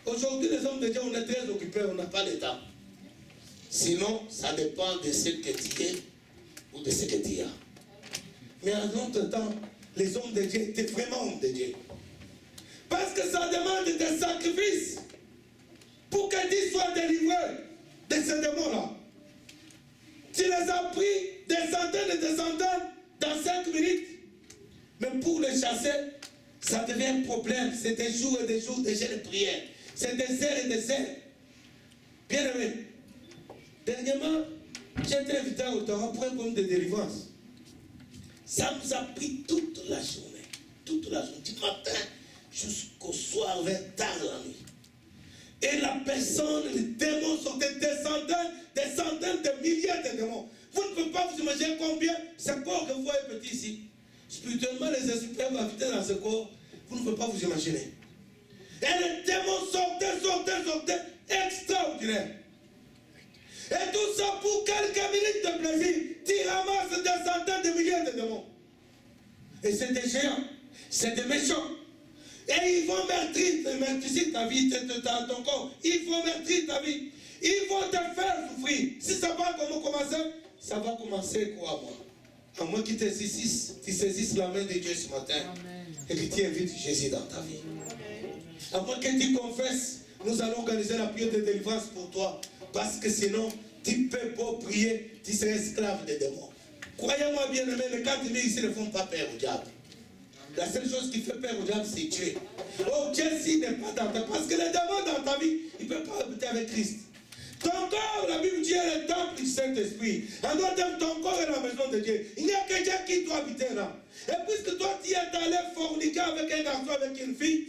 Aujourd'hui, les hommes de Dieu, on est très occupés, on n'a pas le temps. Sinon, ça dépend de ce que tu es ou de ce que tu as. Mais en notre temps, les hommes de Dieu étaient vraiment hommes de Dieu. Parce que ça demande des sacrifices pour que tu sois délivré de ces démons-là. Tu les as pris des centaines et des centaines dans 5 minutes. Mais pour les chasser, ça devient un problème. C'est des jours et des jours de jeûne de prière. C'est des heures et des heures. Bien aimé. Dernièrement, j'ai été invité au Torah pour un programme de délivrance. Ça nous a pris toute la journée. Toute la journée. Du matin jusqu'au soir, vers tard la nuit. Et la personne, les démons sont des centaines de milliers de démons. Vous ne pouvez pas vous imaginer combien ce corps que vous voyez petit ici. Spirituellement, les esprits peuvent habiter dans ce corps. Vous ne pouvez pas vous imaginer. Et les démons sortaient, extraordinaires. Et tout ça pour quelques minutes de plaisir. Tu ramasses des centaines de milliers de démons. Et c'est des géants, c'est des méchants. Et ils vont meurtrir ta vie, ton corps. Ils vont meurtrir ta vie. Ils vont te faire souffrir. Si ça va commencer, ça va commencer quoi, moi? À moins que tu saisisses la main de Dieu ce matin. Amen. Et que tu invites Jésus dans ta vie. Amen. À moins que tu confesses, nous allons organiser la prière de délivrance pour toi. Parce que sinon, tu peux pas prier, tu seras esclave des démons. Croyez-moi bien aimé, les 4 000 ici ne font pas peur au diable. La seule chose qui fait peur au diable, c'est Dieu. Oh, Dieu, s'il n'est pas dans ta vie, parce que les démons dans ta vie, il ne peut pas habiter avec Christ. Ton corps, la Bible dit, est le temple du Saint-Esprit. En d'autres termes, ton corps est la maison de Dieu. Il n'y a que Dieu qui doit habiter là. Et puisque toi, tu es allé forniquer avec un garçon, avec une fille,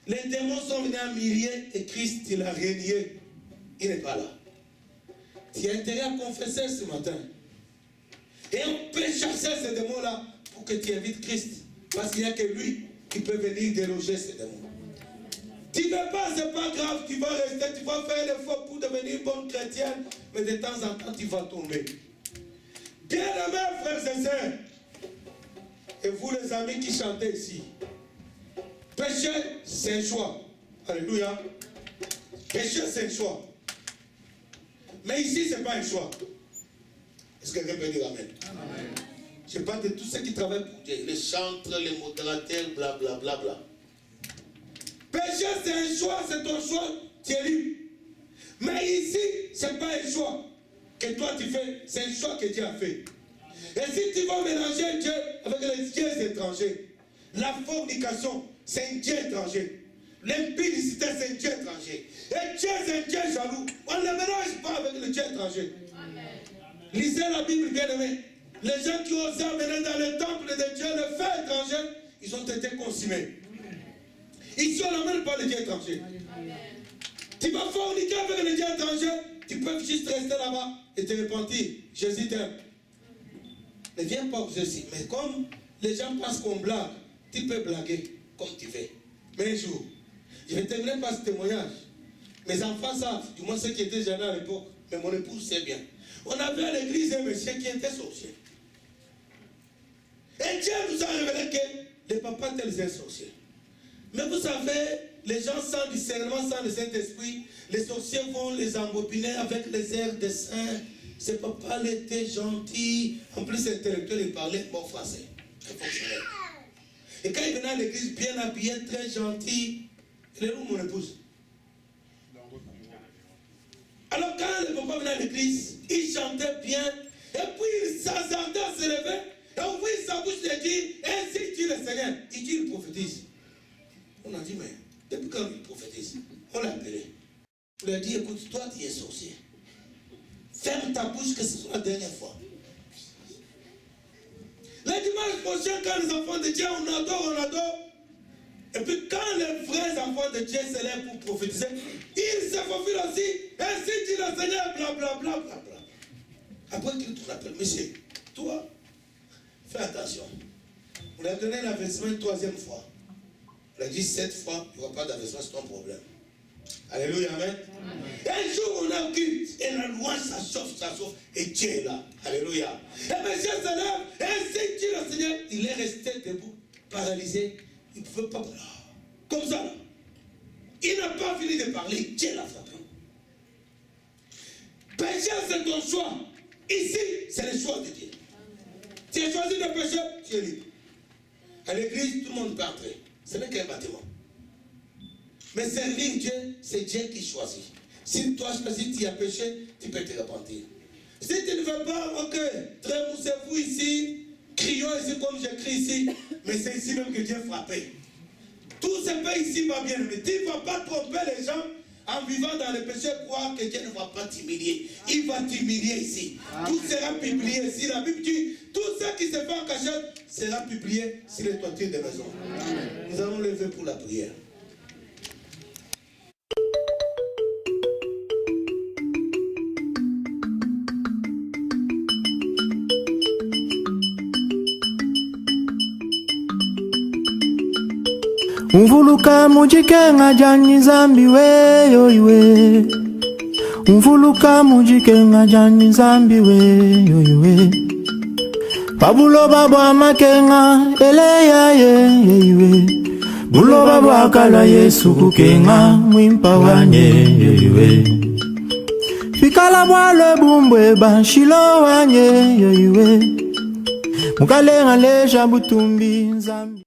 les démons sont venus en milliers et Christ, il a régné. Il n'est pas là. Tu as intérêt à confesser ce matin. Et on peut chasser ces démons-là pour que tu invites Christ. Parce qu'il n'y a que lui qui peut venir déloger ces démons. Tu ne veux pas, c'est pas grave, tu vas rester, tu vas faire l'effort pour devenir une bonne chrétienne, mais de temps en temps, tu vas tomber. Bien-aimés, frères et sœurs, et vous les amis qui chantez ici, péché, c'est un choix. Alléluia. Péché, c'est un choix. Mais ici, ce n'est pas un choix. Est-ce que quelqu'un peut dire Amen? Amen. Je parle de tous ceux qui travaillent pour Dieu, les chantres, les modérateurs, blablabla. Bla, bla. Péché, c'est un choix, c'est ton choix, tu es libre. Mais ici, ce n'est pas un choix que toi tu fais, c'est un choix que Dieu a fait. Et si tu vas mélanger Dieu avec les dieux étrangers, la fornication, c'est un Dieu étranger. L'impudicité, c'est un Dieu étranger. Et Dieu, c'est un Dieu jaloux. On ne le mélange pas avec le Dieu étranger. Amen. Lisez la Bible, bien aimé. Les gens qui osaient amener dans le temple de Dieu le feu étranger, ils ont été consumés. Ici, on n'amène pas le Dieu étranger. Tu vas forniquer avec les dieux étrangers, tu peux juste rester là-bas et te repentir. Jésus t'aime. Ne viens pas aux aussi. Mais comme les gens pensent qu'on blague, tu peux blaguer comme tu veux. Mais un jour, je vais terminer par ce témoignage. Mes enfants savent, du moins ceux qui étaient jeunes à l'époque, mais mon épouse sait bien. On avait à l'église un monsieur qui était sorcier. Et Dieu nous a révélé que les papas étaient des sorciers. Mais vous savez, les gens sans discernement, sans le Saint-Esprit, les sorciers vont les embobiner avec les airs de saints. Ce papa était gentil, en plus intellectuel, il parlait bon français. Et quand il venait à l'église bien habillé, très gentil, il est où mon épouse? Alors quand le papa venait à l'église, il chantait bien, et puis il s'hasardait à se lever, et on voit sa bouche de dire, ainsi dit le Seigneur. Il dit, il prophétise. On a dit, mais depuis quand il prophétise? On l'a appelé. On lui a dit, écoute, toi tu es sorcier. Ferme ta bouche que ce soit la dernière fois. Le dimanche prochain, quand les enfants de Dieu, on adore. Et puis quand les vrais enfants de Dieu se lèvent pour prophétiser, ils se faufilent aussi. Ainsi dit le Seigneur, blablabla. Après qu'il te rappelle, monsieur, toi, fais attention. On a donné l'avertissement une troisième fois. On a dit 7 fois, il n'y aura pas d'avertissement, c'est ton problème. Alléluia, amen. Un jour, on a culte, et la louange, ça chauffe, et Dieu est là. Alléluia. Et monsieur se lève, et ainsi dit le Seigneur, il est resté debout, paralysé. Il ne pouvait pas parler. Comme ça, là. Il n'a pas fini de parler, Dieu l'a frappé. Péché, c'est ton choix. Ici, c'est le choix de Dieu. Tu as choisi de pécher, tu es libre. À l'église, tout le monde peut entrer. Ce n'est qu'un bâtiment. Mais servir Dieu, c'est Dieu qui choisit. Si toi choisis, tu as péché, tu peux te repentir. Si tu ne veux pas, ok, trémoussez-vous ici, crions ici comme je crie ici, mais c'est ici même que Dieu frappe. Tout ce pays ici va bien, mais tu ne vas pas tromper les gens en vivant dans le péché, croire que Dieu ne va pas t'humilier. Il va t'humilier ici. Amen. Tout sera publié ici. La Bible dit, tout ce qui se fait en cachette sera publié sur les toitures des maisons. Amen. Nous allons lever pour la prière. Umvuluka mujikenga jani zambi we yo iwe. Umvuluka mujikenga jani zambi we yo iwe. Pabulo baba makenga eleya ye iwe. Bulo baba kala Yesu kukenga mwimpa wanye yo iwe. Fikala bwale bumbwe banshilo wanye yo iwe. Mukalenga leja butumbi zambi.